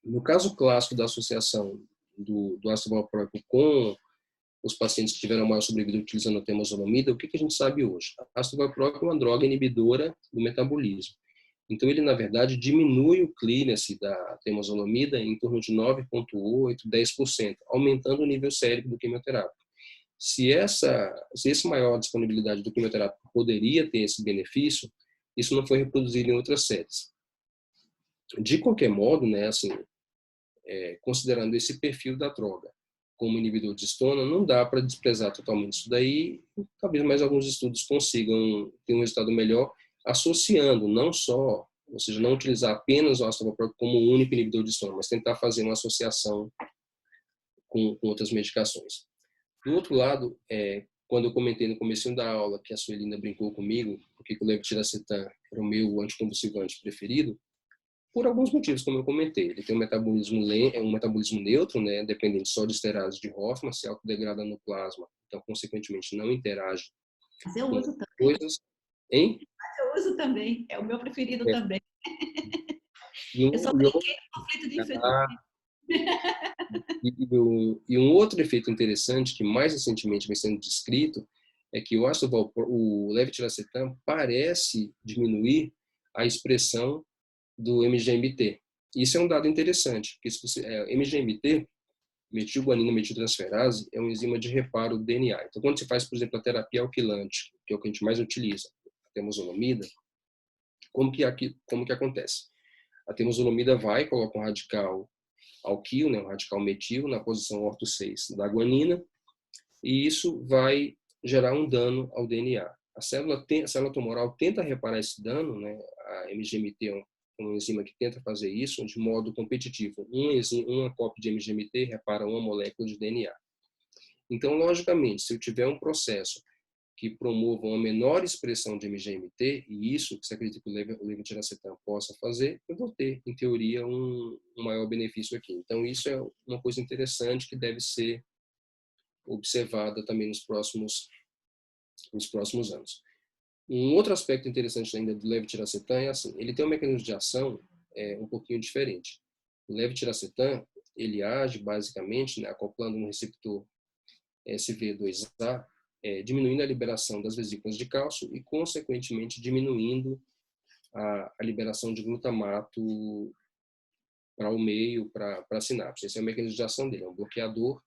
No caso clássico da associação do ácido valproico com os pacientes que tiveram maior sobrevida utilizando a temozolomida, o que a gente sabe hoje? O ácido valproico é uma droga inibidora do metabolismo. Então, ele, na verdade, diminui o clearance da temozolomida em torno de 9,8%, 10%, aumentando o nível cérebro do quimioterápico. Se essa maior disponibilidade do quimioterápico poderia ter esse benefício, isso não foi reproduzido em outras séries. De qualquer modo, né, assim, considerando esse perfil da droga como inibidor de estona, não dá para desprezar totalmente isso daí. Talvez mais alguns estudos consigam ter um resultado melhor, associando não só, ou seja, não utilizar apenas o ácido valproico como o único inibidor de estômago, mas tentar fazer uma associação com outras medicações. Do outro lado, quando eu comentei no começo da aula que a Suelina brincou comigo, porque o levetiracetam era o meu anticonvulsivante preferido, por alguns motivos, como eu comentei. Ele tem um metabolismo neutro, né, dependente só de esterase de Hoffmann, se autodegrada no plasma, então, consequentemente, não interage Mas eu uso também. Coisas. Hein? Mas eu uso também, é o meu preferido também. Eu só brinquei no conflito de infecção. E um outro efeito interessante que mais recentemente vem sendo descrito é que o levetiracetam parece diminuir a expressão do MGMT. Isso é um dado interessante, porque MGMT, metilguanina metiltransferase, é uma enzima de reparo do DNA. Então, quando se faz, por exemplo, a terapia alquilante, que é o que a gente mais utiliza, a temozolomida, como que acontece? A temozolomida coloca um radical alquil, né, um radical metil, na posição orto 6 da guanina, e isso vai gerar um dano ao DNA. A célula tumoral tenta reparar esse dano, né? A MGMT é uma enzima que tenta fazer isso de modo competitivo. Uma cópia de MGMT repara uma molécula de DNA. Então, logicamente, se eu tiver um processo que promova uma menor expressão de MGMT, e isso que você acredita que o levetiracetam possa fazer, eu vou ter, em teoria, um maior benefício aqui. Então, isso é uma coisa interessante que deve ser observada também nos próximos anos. Um outro aspecto interessante ainda do levetiracetam é assim, ele tem um mecanismo de ação um pouquinho diferente. O levetiracetam, ele age basicamente, né, acoplando um receptor SV2A, diminuindo a liberação das vesículas de cálcio e, consequentemente, diminuindo a liberação de glutamato para o meio, para a sinapse. Esse é o mecanismo de ação dele, é um bloqueador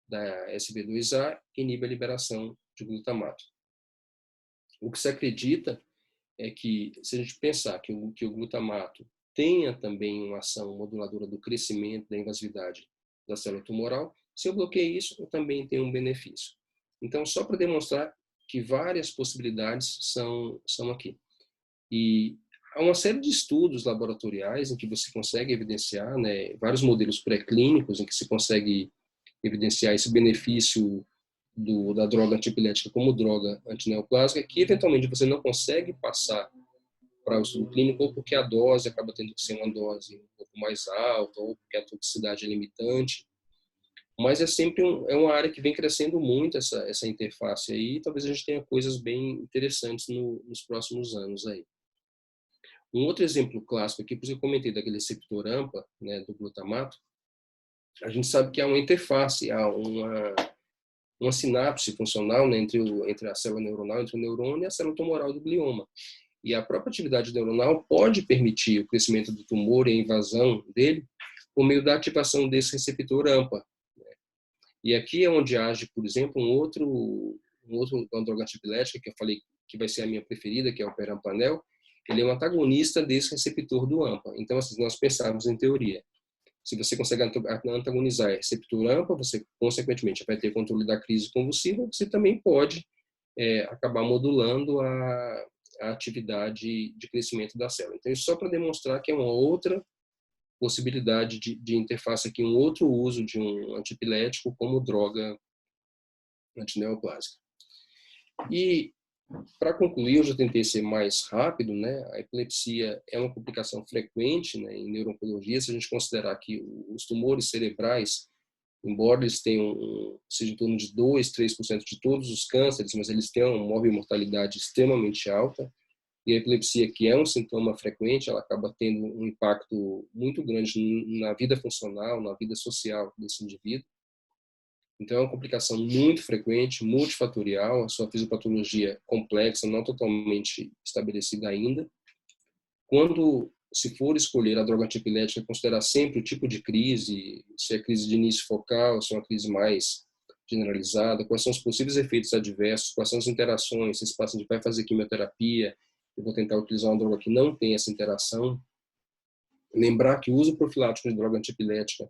da SV2A que inibe a liberação de glutamato. O que se acredita é que, se a gente pensar que o glutamato tenha também uma ação moduladora do crescimento, da invasividade da célula tumoral, se eu bloqueio isso, eu também tenho um benefício. Então, só para demonstrar que várias possibilidades são aqui. E há uma série de estudos laboratoriais em que você consegue evidenciar, né, vários modelos pré-clínicos em que se consegue evidenciar esse benefício da droga antipilética como droga antineoplásica, que eventualmente você não consegue passar para o estudo clínico, ou porque a dose acaba tendo que ser uma dose um pouco mais alta, ou porque a toxicidade é limitante. Mas é sempre uma área que vem crescendo muito, essa interface aí, e talvez a gente tenha coisas bem interessantes nos próximos anos aí. Um outro exemplo clássico aqui, por isso eu comentei daquele receptor AMPA, né, do glutamato, a gente sabe que há uma interface, há uma sinapse funcional, né, entre a célula neuronal, entre o neurônio e a célula tumoral do glioma. E a própria atividade neuronal pode permitir o crescimento do tumor e a invasão dele por meio da ativação desse receptor AMPA. E aqui é onde age, por exemplo, uma droga antipilética que eu falei que vai ser a minha preferida, que é o perampanel. Ele é um antagonista desse receptor do AMPA. Então, assim, nós pensarmos em teoria, se você consegue antagonizar o receptor AMPA, você, consequentemente, vai ter controle da crise convulsiva, você também pode acabar modulando a atividade de crescimento da célula. Então, isso só para demonstrar que é uma outra possibilidade de interface aqui, um outro uso de um antipilético como droga antineoplásica. E, para concluir, eu já tentei ser mais rápido, né? A epilepsia é uma complicação frequente, né, em neuro-oncologia, se a gente considerar que os tumores cerebrais, embora eles sejam em torno de 2, 3% de todos os cânceres, mas eles têm uma morbimortalidade extremamente alta, e a epilepsia, que é um sintoma frequente, ela acaba tendo um impacto muito grande na vida funcional, na vida social desse indivíduo. Então, é uma complicação muito frequente, multifatorial, a sua fisiopatologia complexa, não totalmente estabelecida ainda. Quando se for escolher a droga antipilética, considerar sempre o tipo de crise, se é crise de início focal, se é uma crise mais generalizada, quais são os possíveis efeitos adversos, quais são as interações, se esse paciente vai fazer quimioterapia, eu vou tentar utilizar uma droga que não tem essa interação. Lembrar que o uso profilático de droga antipilética,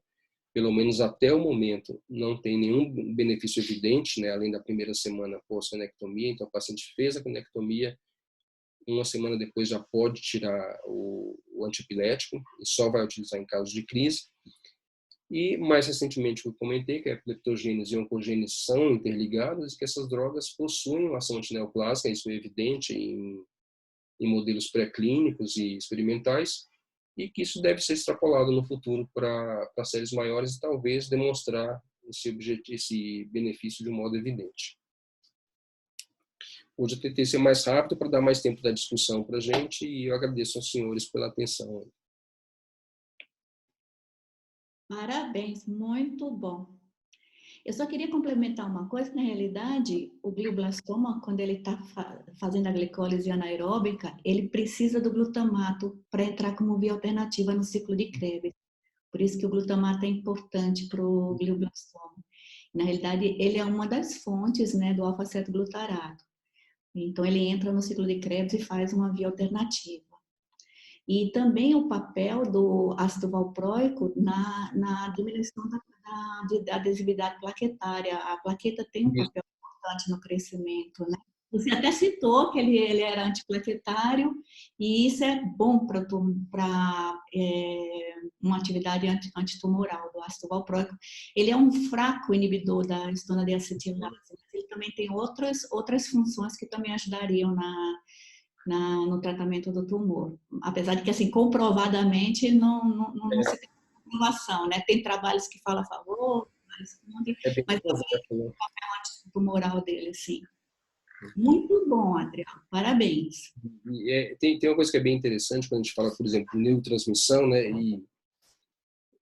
pelo menos até o momento, não tem nenhum benefício evidente, né, além da primeira semana pós-canectomia. Então, o paciente fez a canectomia, uma semana depois já pode tirar o antipilético e só vai utilizar em casos de crise. E, mais recentemente, eu comentei que a epileptogênese e a oncogênese são interligadas e que essas drogas possuem uma ação antineoplásica, isso é evidente em modelos pré-clínicos e experimentais, e que isso deve ser extrapolado no futuro para séries maiores e talvez demonstrar esse benefício de um modo evidente. Hoje eu tentei ser mais rápido para dar mais tempo da discussão para a gente e eu agradeço aos senhores pela atenção. Parabéns, muito bom. Eu só queria complementar uma coisa, que na realidade o glioblastoma, quando ele está fazendo a glicólise anaeróbica, ele precisa do glutamato para entrar como via alternativa no ciclo de Krebs. Por isso que o glutamato é importante para o glioblastoma. Na realidade, ele é uma das fontes, né, do alfa-cetoglutarato. Então, ele entra no ciclo de Krebs e faz uma via alternativa. E também o papel do ácido valproico na diminuição da adesividade plaquetária. A plaqueta tem um papel importante no crescimento, né? Você até citou que ele era antiplaquetário e isso é bom para uma atividade antitumoral do ácido valproico. Ele é um fraco inibidor da estona deacetilase, mas ele também tem outras funções que também ajudariam no tratamento do tumor. Apesar de que, assim, comprovadamente não se tem comprovação, né? Tem trabalhos que falam a favor, mas controverso, né? antitumoral dele, sim. Muito bom, Adriano. Parabéns. Tem uma coisa que é bem interessante quando a gente fala, por exemplo, de neurotransmissão, né? E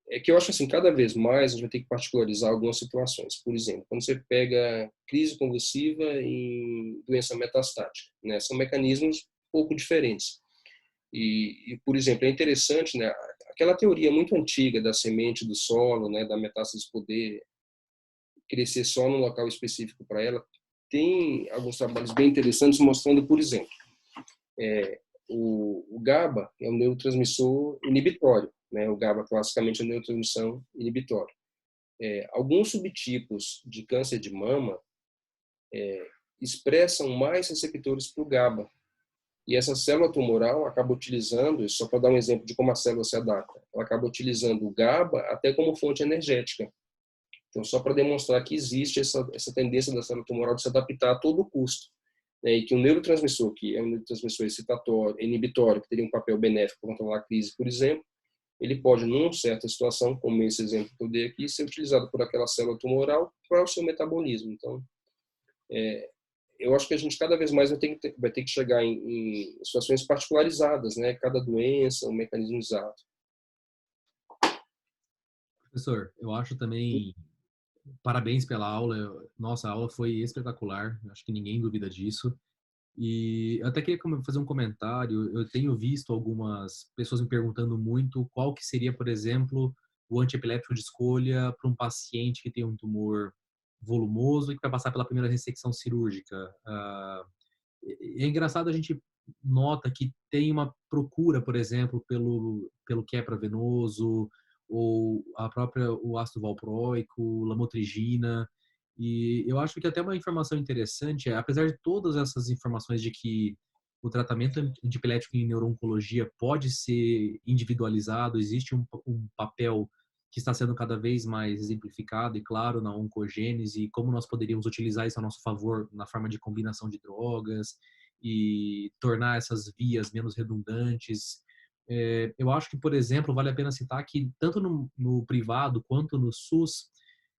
é que eu acho assim, cada vez mais a gente vai ter que particularizar algumas situações. Por exemplo, quando você pega crise convulsiva em doença metastática, né? São mecanismos um pouco diferentes. Por exemplo, é interessante, né? Aquela teoria muito antiga da semente do solo, né? Da metástase poder crescer só num local específico para ela. Tem alguns trabalhos bem interessantes mostrando, por exemplo, o GABA é um neurotransmissor inibitório, né? O GABA classicamente é neurotransmissão inibitória. Alguns subtipos de câncer de mama expressam mais receptores para o GABA. E essa célula tumoral acaba utilizando, só para dar um exemplo de como a célula se adapta, ela acaba utilizando o GABA até como fonte energética. Então, só para demonstrar que existe essa tendência da célula tumoral de se adaptar a todo custo. Né? E que um neurotransmissor, que é um neurotransmissor excitatório, inibitório, que teria um papel benéfico para controlar a crise, por exemplo, ele pode, numa certa situação, como esse exemplo que eu dei aqui, ser utilizado por aquela célula tumoral para o seu metabolismo. Então, eu acho que a gente cada vez mais vai ter que chegar em situações particularizadas, né? Cada doença, um mecanismo exato. Professor, eu acho também, parabéns pela aula. Nossa, a aula foi espetacular. Acho que ninguém duvida disso. E eu até queria fazer um comentário. Eu tenho visto algumas pessoas me perguntando muito qual que seria, por exemplo, o antiepilético de escolha para um paciente que tem um tumor volumoso e que vai passar pela primeira ressecção cirúrgica. É engraçado, a gente nota que tem uma procura, por exemplo, pelo quepra venoso, ou o ácido valproico, lamotrigina. E eu acho que até uma informação interessante apesar de todas essas informações de que o tratamento antiepilético em neuro-oncologia pode ser individualizado, existe um papel que está sendo cada vez mais exemplificado e claro na oncogênese, e como nós poderíamos utilizar isso a nosso favor na forma de combinação de drogas e tornar essas vias menos redundantes. Eu acho que, por exemplo, vale a pena citar que tanto no privado quanto no SUS,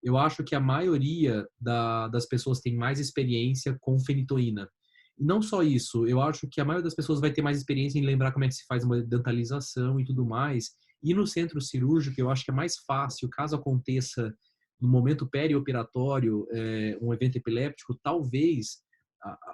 eu acho que a maioria das pessoas tem mais experiência com fenitoína. E não só isso, eu acho que a maioria das pessoas vai ter mais experiência em lembrar como é que se faz uma dentalização e tudo mais. E no centro cirúrgico, eu acho que é mais fácil, caso aconteça no momento perioperatório um evento epiléptico, talvez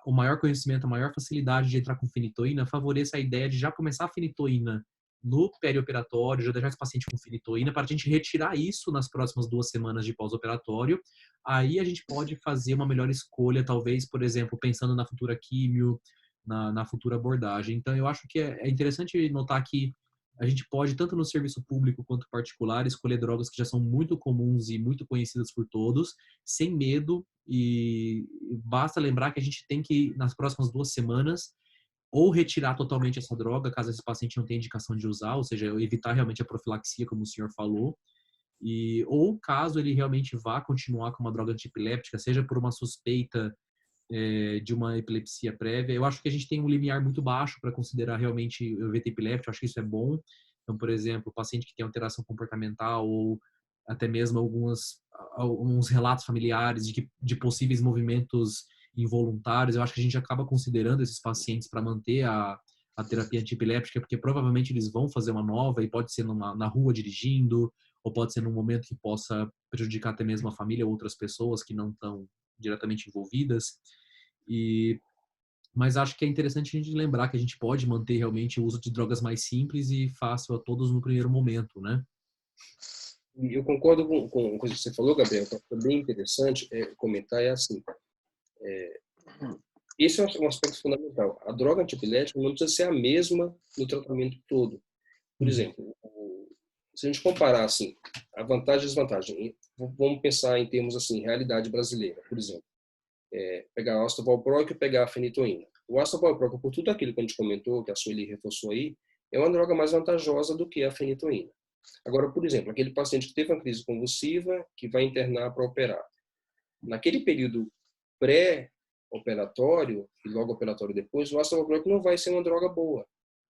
o maior conhecimento, a maior facilidade de entrar com fenitoína favoreça a ideia de já começar a fenitoína no perioperatório, já deixar esse paciente com fenitoína, para a gente retirar isso nas próximas 2 semanas de pós-operatório. Aí a gente pode fazer uma melhor escolha, talvez, por exemplo, pensando na futura químio, na futura abordagem. Então, eu acho que é interessante notar que a gente pode, tanto no serviço público quanto particular, escolher drogas que já são muito comuns e muito conhecidas por todos, sem medo, e basta lembrar que a gente tem que, nas próximas 2 semanas, ou retirar totalmente essa droga, caso esse paciente não tenha indicação de usar, ou seja, evitar realmente a profilaxia, como o senhor falou, ou caso ele realmente vá continuar com uma droga antiepilética, seja por uma suspeita de uma epilepsia prévia, eu acho que a gente tem um limiar muito baixo para considerar realmente o evento epiléptico, eu acho que isso é bom. Então, por exemplo, o paciente que tem alteração comportamental ou até mesmo alguns relatos familiares de possíveis movimentos involuntários, eu acho que a gente acaba considerando esses pacientes para manter a terapia antiepilética, porque provavelmente eles vão fazer uma nova e pode ser na rua dirigindo, ou pode ser num momento que possa prejudicar até mesmo a família ou outras pessoas que não estão diretamente envolvidas. Mas acho que é interessante a gente lembrar que a gente pode manter realmente o uso de drogas mais simples e fácil a todos no primeiro momento, né? E eu concordo com o que você falou, Gabriel, que é bem interessante comentar, assim, esse é um aspecto fundamental. A droga antiepilética não precisa ser a mesma no tratamento todo. Por exemplo, se a gente comparar assim, a vantagem e desvantagem, vamos pensar em termos assim, realidade brasileira, por exemplo. pegar o ácido valproico e pegar a fenitoína. O ácido valproico, por tudo aquilo que a gente comentou, que a Sueli reforçou aí, é uma droga mais vantajosa do que a fenitoína. Agora, por exemplo, aquele paciente que teve uma crise convulsiva, que vai internar para operar. Naquele período pré-operatório e logo operatório depois, o ácido valproico não vai ser uma droga boa,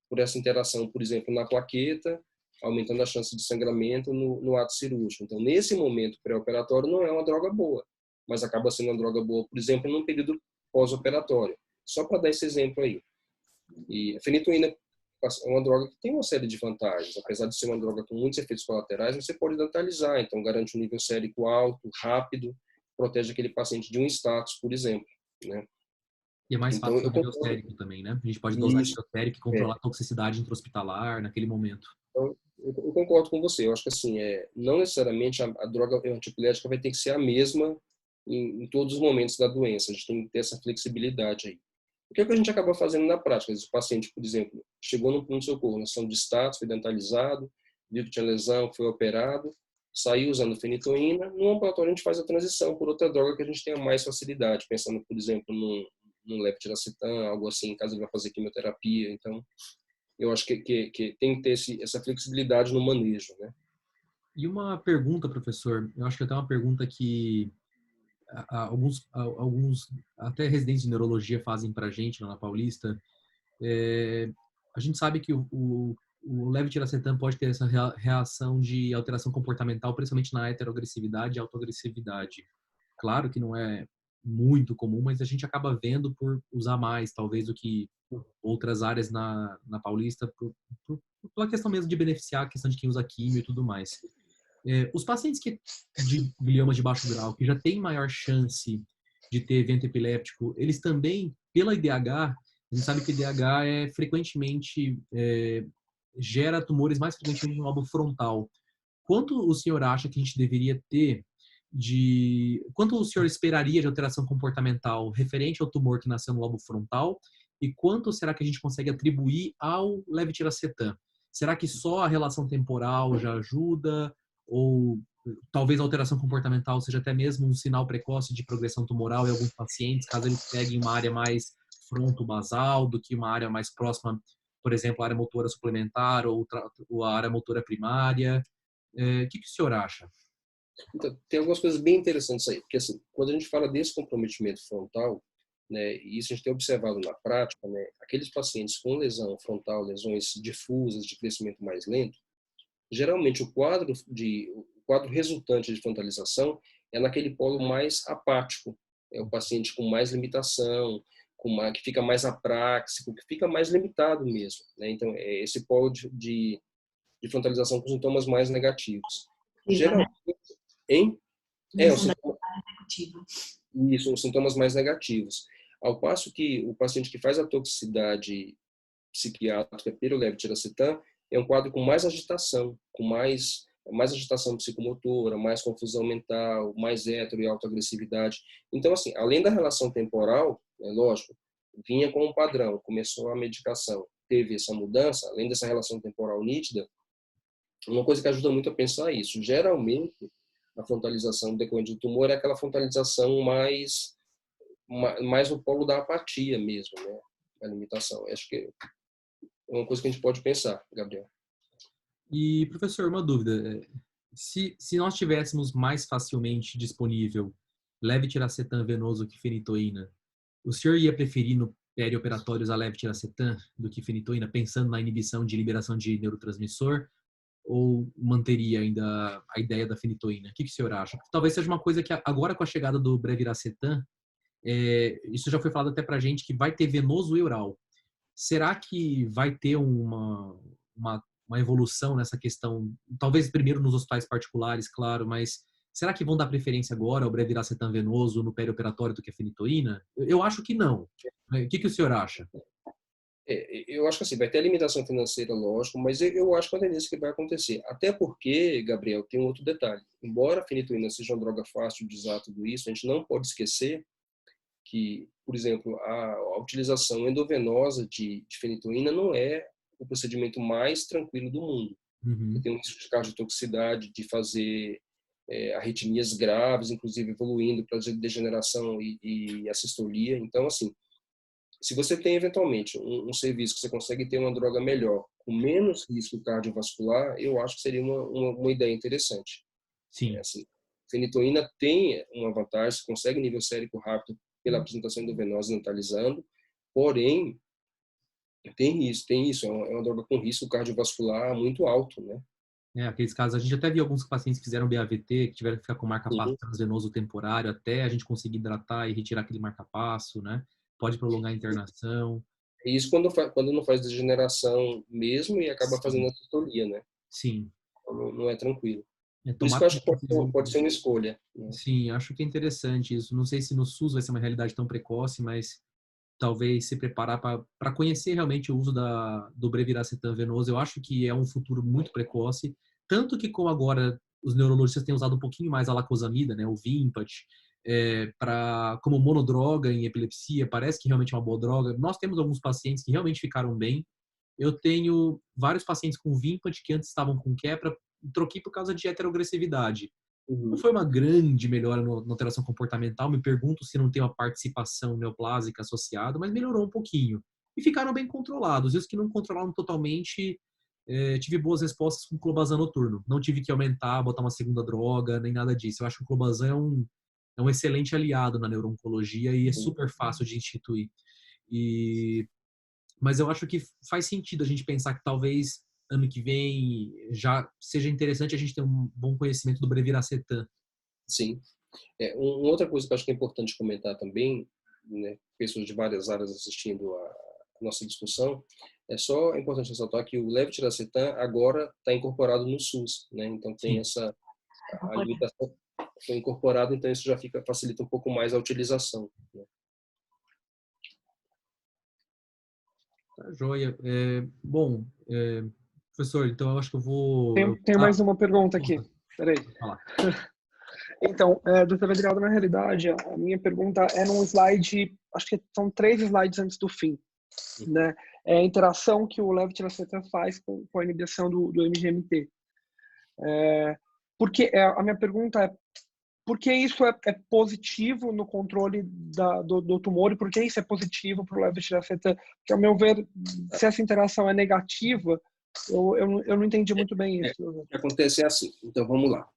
por essa interação, por exemplo, na plaqueta, aumentando a chance de sangramento no ato cirúrgico. Então, nesse momento pré-operatório, não é uma droga boa, mas acaba sendo uma droga boa, por exemplo, num período pós-operatório. Só para dar esse exemplo aí. E a fenitoína é uma droga que tem uma série de vantagens. Apesar de ser uma droga com muitos efeitos colaterais, você pode dentalizar. Então, garante um nível sérico alto, rápido, protege aquele paciente de um status, por exemplo, né? E é mais Então, fácil fazer biostérico também, né? A gente pode dosar biostérico e controlar a toxicidade intra-hospitalar naquele momento. Então, eu concordo com você. Eu acho que assim, não necessariamente a droga antipilética vai ter que ser a mesma em todos os momentos da doença. A gente tem que ter essa flexibilidade aí. O que é que a gente acaba fazendo na prática? O paciente, por exemplo, chegou no pronto-socorro, na ação de status, foi dentalizado, viu que tinha lesão, foi operado, saiu usando fenitoína. No ambulatório, a gente faz a transição por outra droga que a gente tenha mais facilidade, pensando, por exemplo, num levetiracetam, algo assim, caso ele vá fazer quimioterapia. Então, eu acho que tem que ter essa flexibilidade no manejo, né? E uma pergunta, professor, eu acho que até uma pergunta que alguns até residentes de neurologia fazem para a gente lá na Paulista. A gente sabe que o levetiracetam pode ter essa reação de alteração comportamental, principalmente na heteroagressividade e autoagressividade. Claro que não é muito comum, mas a gente acaba vendo por usar mais, talvez, do que outras áreas na Paulista, pela questão mesmo de beneficiar a questão de quem usa químio e tudo mais. Os pacientes de gliomas de baixo grau, que já têm maior chance de ter evento epiléptico, eles também, pela IDH, a gente sabe que o IDH frequentemente gera tumores mais frequentemente no lobo frontal. Quanto o senhor acha que a gente deveria ter quanto o senhor esperaria de alteração comportamental referente ao tumor que nasceu no lobo frontal e quanto será que a gente consegue atribuir ao levetiracetam? Será que só a relação temporal já ajuda? Ou talvez a alteração comportamental seja até mesmo um sinal precoce de progressão tumoral em alguns pacientes, caso eles peguem uma área mais fronto-basal do que uma área mais próxima, por exemplo, a área motora suplementar ou a área motora primária? O que o senhor acha? Então, tem algumas coisas bem interessantes aí, porque assim, quando a gente fala desse comprometimento frontal, né, e isso a gente tem observado na prática, né, aqueles pacientes com lesão frontal, lesões difusas de crescimento mais lento, geralmente o quadro resultante de frontalização é naquele polo mais apático, é o paciente com mais limitação, que fica mais apráxico, que fica mais limitado mesmo, né? Então, é esse polo de frontalização com sintomas mais negativos. Geralmente, os sintomas mais negativos. Ao passo que o paciente que faz a toxicidade psiquiátrica pelo levetiracetam é um quadro com mais agitação, com mais agitação psicomotora, mais confusão mental, mais hetero e autoagressividade. Então, assim, além da relação temporal, lógico, vinha com um padrão, começou a medicação, teve essa mudança, além dessa relação temporal nítida, uma coisa que ajuda muito a pensar é isso. Geralmente, a frontalização decorrente do tumor é aquela frontalização mais no polo da apatia mesmo, né? A limitação. Acho que é uma coisa que a gente pode pensar, Gabriel. E, professor, uma dúvida. Se nós tivéssemos mais facilmente disponível levetiracetam venoso que fenitoína, o senhor ia preferir no perioperatório usar levetiracetam do que fenitoína, pensando na inibição de liberação de neurotransmissor? Ou manteria ainda a ideia da fenitoína? O que o senhor acha? Talvez seja uma coisa que agora com a chegada do breviracetam, isso já foi falado até pra gente que vai ter venoso e oral. Será que vai ter uma evolução nessa questão? Talvez primeiro nos hospitais particulares, claro, mas será que vão dar preferência agora ao breviracetam venoso no perioperatório do que a fenitoína? Eu acho que não. O que o senhor acha? Eu acho que assim, vai ter a limitação financeira, lógico, mas eu acho que é uma tendência que vai acontecer. Até porque, Gabriel, tem um outro detalhe. Embora a fenitoína seja uma droga fácil de usar tudo isso, a gente não pode esquecer que, por exemplo, a utilização endovenosa de fenitoína não é o procedimento mais tranquilo do mundo. Uhum. Tem um risco de cardiotoxicidade, de fazer arritmias graves, inclusive evoluindo para degeneração e assistolia. Então, assim, se você tem eventualmente um serviço que você consegue ter uma droga melhor, com menos risco cardiovascular, eu acho que seria uma ideia interessante. Sim. Assim, fenitoína tem uma vantagem, você consegue nível sérico rápido pela apresentação endovenosa neutralizando, porém, tem isso, é uma droga com risco cardiovascular muito alto, né? Aqueles casos, a gente até viu alguns pacientes que fizeram BAVT, que tiveram que ficar com marca-passo Uhum. transvenoso temporário até a gente conseguir hidratar e retirar aquele marca-passo, né? Pode prolongar a internação. Isso quando não faz degeneração mesmo e acaba fazendo Sim. assistolia, né? Sim. Então, não é tranquilo. Por isso Tomar que eu acho que pode ser uma escolha, né? Sim, acho que é interessante isso. Não sei se no SUS vai ser uma realidade tão precoce, mas talvez se preparar para conhecer realmente o uso do Breviracetam venoso. Eu acho que é um futuro muito precoce, tanto que como agora os neurologistas têm usado um pouquinho mais a lacosamida, né, o Vimpat, como monodroga em epilepsia, parece que realmente é uma boa droga. Nós temos alguns pacientes que realmente ficaram bem. Eu tenho vários pacientes com Vimpat que antes estavam com quepra, troquei por causa de heteroagressividade. Não foi uma grande melhora na alteração comportamental, me pergunto se não tem uma participação neoplásica associada, mas melhorou um pouquinho. E ficaram bem controlados. E os que não controlaram totalmente, tive boas respostas com o clobazam noturno. Não tive que aumentar, botar uma segunda droga, nem nada disso. Eu acho que o clobazam é um excelente aliado na neuro-oncologia e é super fácil de instituir. Mas eu acho que faz sentido a gente pensar que talvez ano que vem já seja interessante a gente ter um bom conhecimento do Breviracetam. Sim. Uma outra coisa que eu acho que é importante comentar também, né, pessoas de várias áreas assistindo a nossa discussão, é importante ressaltar que o levetiracetam agora está incorporado no SUS, né? Então tem a limitação foi incorporado, então isso já facilita um pouco mais a utilização, né? Tá, joia. Bom, professor, então eu acho que eu vou... Tem mais uma pergunta aqui. Peraí. Falar. Então, doutor Adriano, na realidade, a minha pergunta é num slide, acho que são 3 slides antes do fim, né? É a interação que o levetiracetam faz com a inibição do MGMT. A minha pergunta é, por que isso é positivo no controle do tumor e por que isso é positivo para o levetiracetam? Porque, ao meu ver, se essa interação é negativa, eu não entendi muito bem isso. O que acontece é assim, então vamos lá.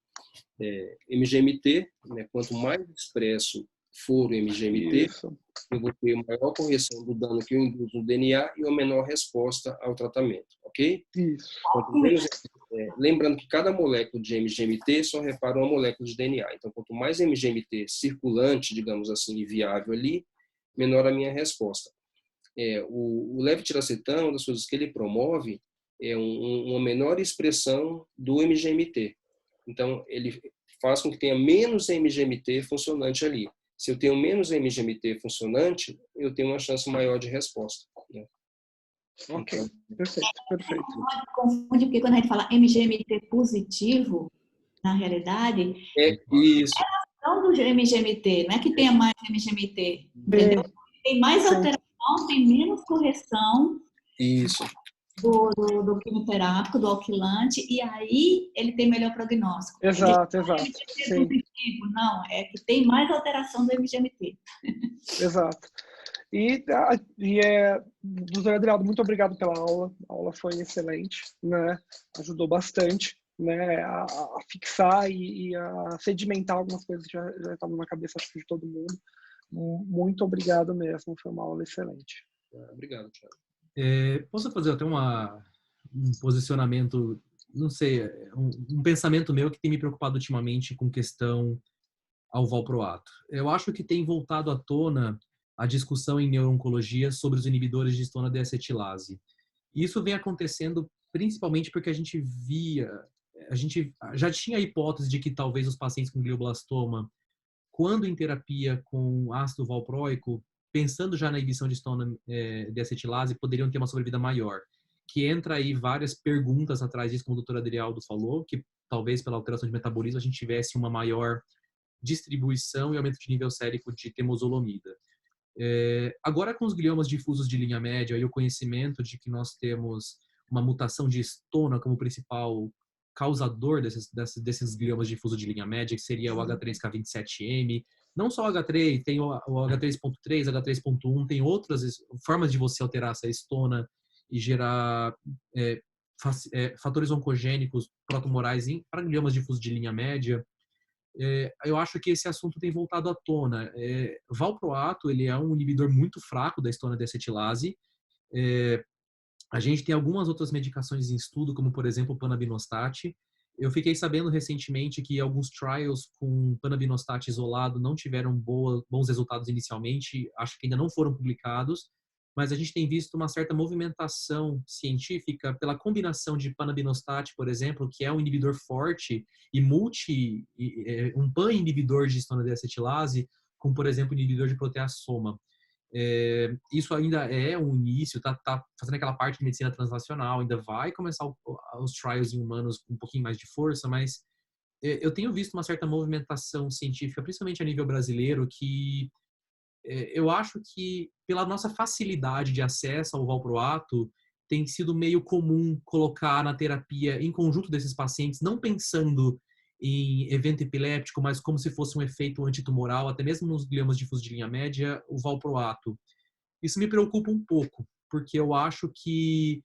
MGMT, né, quanto mais expresso for o MGMT, Isso. eu vou ter maior correção do dano que eu induzo no DNA e uma menor resposta ao tratamento, ok? Isso. Lembrando que cada molécula de MGMT só repara uma molécula de DNA. Então, quanto mais MGMT circulante, digamos assim, e viável ali, menor a minha resposta. O levetiracetam, uma das coisas que ele promove é uma menor expressão do MGMT. Então, ele faz com que tenha menos MGMT funcionante ali. Se eu tenho menos MGMT funcionante, eu tenho uma chance maior de resposta, né? Ok, perfeito. Pode confundir, porque quando a gente fala MGMT positivo, na realidade, Isso. não do MGMT, não é que tenha mais MGMT, entendeu? Tem mais alteração, tem menos correção. Isso. Do quimioterápico, do alquilante, e aí ele tem melhor prognóstico. Exato. Sim. Positivo, não, é que tem mais alteração do MGMT. Exato. Doutor Adriano, muito obrigado pela aula. A aula foi excelente, né? Ajudou bastante, né, a fixar e a sedimentar algumas coisas que já estavam na cabeça, acho que, de todo mundo. Muito obrigado mesmo, foi uma aula excelente. Obrigado, Thiago. Posso fazer até um posicionamento, não sei, um pensamento meu que tem me preocupado ultimamente com questão ao valproato. Eu acho que tem voltado à tona a discussão em neuro-oncologia sobre os inibidores de histona deacetilase. Isso vem acontecendo principalmente porque a gente já tinha a hipótese de que talvez os pacientes com glioblastoma, quando em terapia com ácido valproico, pensando já na inibição de histona deacetilase, poderiam ter uma sobrevida maior. Que entra aí várias perguntas atrás disso, como o doutor Adrialdo falou, que talvez pela alteração de metabolismo a gente tivesse uma maior distribuição e aumento de nível sérico de temozolomida. Agora, com os gliomas difusos de linha média e o conhecimento de que nós temos uma mutação de histona como principal causador desses gliomas difusos de linha média, que seria o H3K27M. Não só o H3, tem o H3.3, H3.1, tem outras formas de você alterar essa estona e gerar fatores oncogênicos protumorais para gliomas difusos de linha média. Eu acho que esse assunto tem voltado à tona. Valproato, ele é um inibidor muito fraco da estona deacetilase. A gente tem algumas outras medicações em estudo, como por exemplo o panabinostat. Eu fiquei sabendo recentemente que alguns trials com panabinostat isolado não tiveram bons resultados inicialmente, acho que ainda não foram publicados, mas a gente tem visto uma certa movimentação científica pela combinação de panabinostat, por exemplo, que é um inibidor forte e um pan-inibidor de estona deacetilase, com, por exemplo, inibidor de proteasoma. Isso ainda é um início, tá fazendo aquela parte de medicina translacional, ainda vai começar os trials em humanos com um pouquinho mais de força, mas eu tenho visto uma certa movimentação científica, principalmente a nível brasileiro, que eu acho que pela nossa facilidade de acesso ao valproato, tem sido meio comum colocar na terapia em conjunto desses pacientes, não pensando em evento epiléptico, mas como se fosse um efeito antitumoral, até mesmo nos gliomas difusos de linha média, o valproato. Isso me preocupa um pouco, porque eu acho que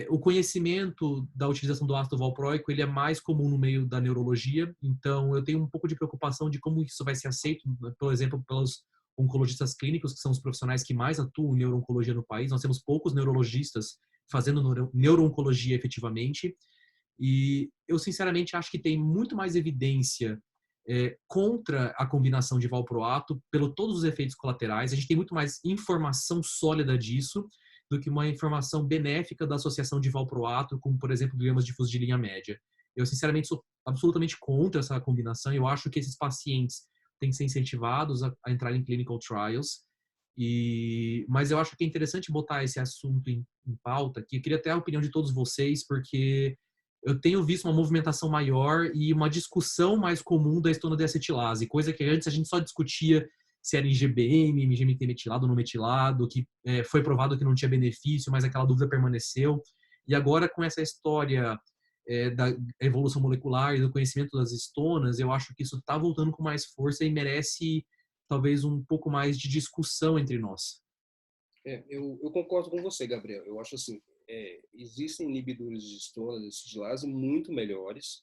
o conhecimento da utilização do ácido valproico ele é mais comum no meio da neurologia, então eu tenho um pouco de preocupação de como isso vai ser aceito, por exemplo, pelos oncologistas clínicos, que são os profissionais que mais atuam em neuro-oncologia no país. Nós temos poucos neurologistas fazendo neuro-oncologia efetivamente, e eu sinceramente acho que tem muito mais evidência contra a combinação de valproato, pelo todos os efeitos colaterais. A gente tem muito mais informação sólida disso do que uma informação benéfica da associação de valproato, como, por exemplo, gliomas difusos de linha média. Eu, sinceramente, sou absolutamente contra essa combinação. Eu acho que esses pacientes têm que ser incentivados a entrar em clinical trials. Mas eu acho que é interessante botar esse assunto em pauta, que eu queria até a opinião de todos vocês, porque eu tenho visto uma movimentação maior e uma discussão mais comum da estona deacetilase, coisa que antes a gente só discutia se era IgBM, IgMT metilado ou não metilado, que foi provado que não tinha benefício, mas aquela dúvida permaneceu. E agora, com essa história da evolução molecular e do conhecimento das estonas, eu acho que isso está voltando com mais força e merece, talvez, um pouco mais de discussão entre nós. Eu concordo com você, Gabriel. Eu acho assim, existem inibidores de estona deacetilase muito melhores,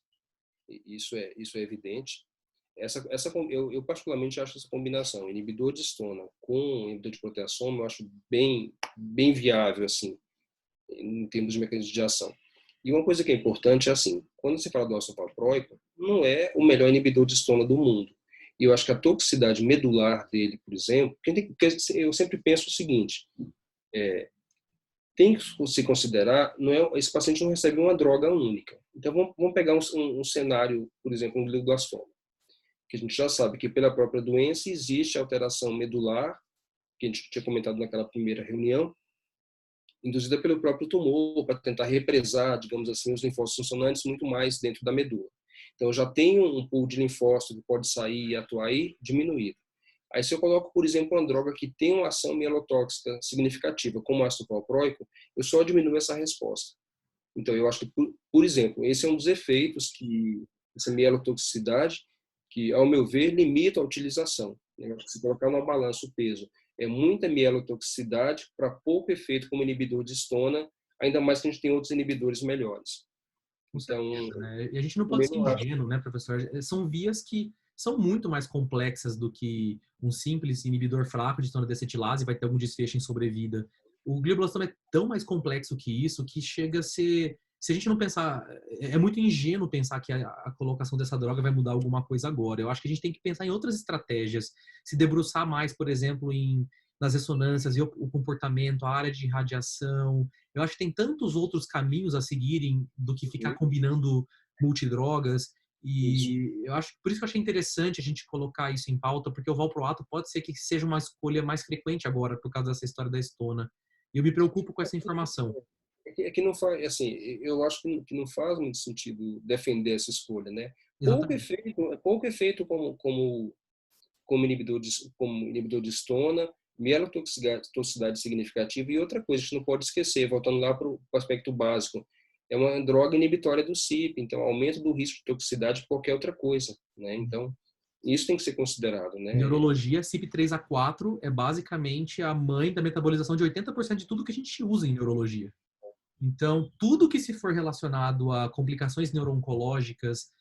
isso é evidente. Eu particularmente acho essa combinação, inibidor de estona com inibidor de proteasoma, eu acho bem viável, assim, em termos de mecanismo de ação. E uma coisa que é importante é assim, quando você fala do ácido valproico, não é o melhor inibidor de estona do mundo. E eu acho que a toxicidade medular dele, por exemplo, eu sempre penso o seguinte, tem que se considerar, esse paciente não recebe uma droga única. Então vamos pegar um cenário, por exemplo, um glioblastoma, que a gente já sabe que pela própria doença existe alteração medular, que a gente tinha comentado naquela primeira reunião, induzida pelo próprio tumor, para tentar represar, digamos assim, os linfócitos funcionantes muito mais dentro da medula. Então, eu já tenho um pool de linfócito que pode sair e atuar aí diminuído. Aí, se eu coloco, por exemplo, uma droga que tem uma ação mielotóxica significativa, como o ácido valproico, eu só diminuo essa resposta. Então, eu acho que, por exemplo, esse é um dos efeitos que essa mielotoxicidade, que, ao meu ver, limita a utilização. Se colocar numa balança o peso, é muita mielotoxicidade para pouco efeito como inibidor de estona, ainda mais que a gente tem outros inibidores melhores. Então, né? E a gente não pode ser ingênuo, né, professor? São vias que são muito mais complexas do que um simples inibidor fraco de estona deacetilase, vai ter algum desfecho em sobrevida. O glioblastoma é tão mais complexo que isso, que chega a ser... Se a gente não pensar... É muito ingênuo pensar que a colocação dessa droga vai mudar alguma coisa agora. Eu acho que a gente tem que pensar em outras estratégias, se debruçar mais, por exemplo, nas ressonâncias e o comportamento, a área de radiação. Eu acho que tem tantos outros caminhos a seguirem do que ficar combinando multidrogas. E eu acho, por isso que eu achei interessante a gente colocar isso em pauta, porque o valproato pode ser que seja uma escolha mais frequente agora, por causa dessa história da estona. E eu me preocupo com essa informação. É que não faz, assim, eu acho que não faz muito sentido defender essa escolha, né? Pouco efeito como inibidor de estona, mielotoxicidade significativa e outra coisa, a gente não pode esquecer, voltando lá para o aspecto básico, é uma droga inibitória do CYP, então aumento do risco de toxicidade de qualquer outra coisa, né? Então, isso tem que ser considerado, né? Em neurologia, CYP3A4 é basicamente a mãe da metabolização de 80% de tudo que a gente usa em neurologia. Então, tudo que se for relacionado a complicações neurooncológicas,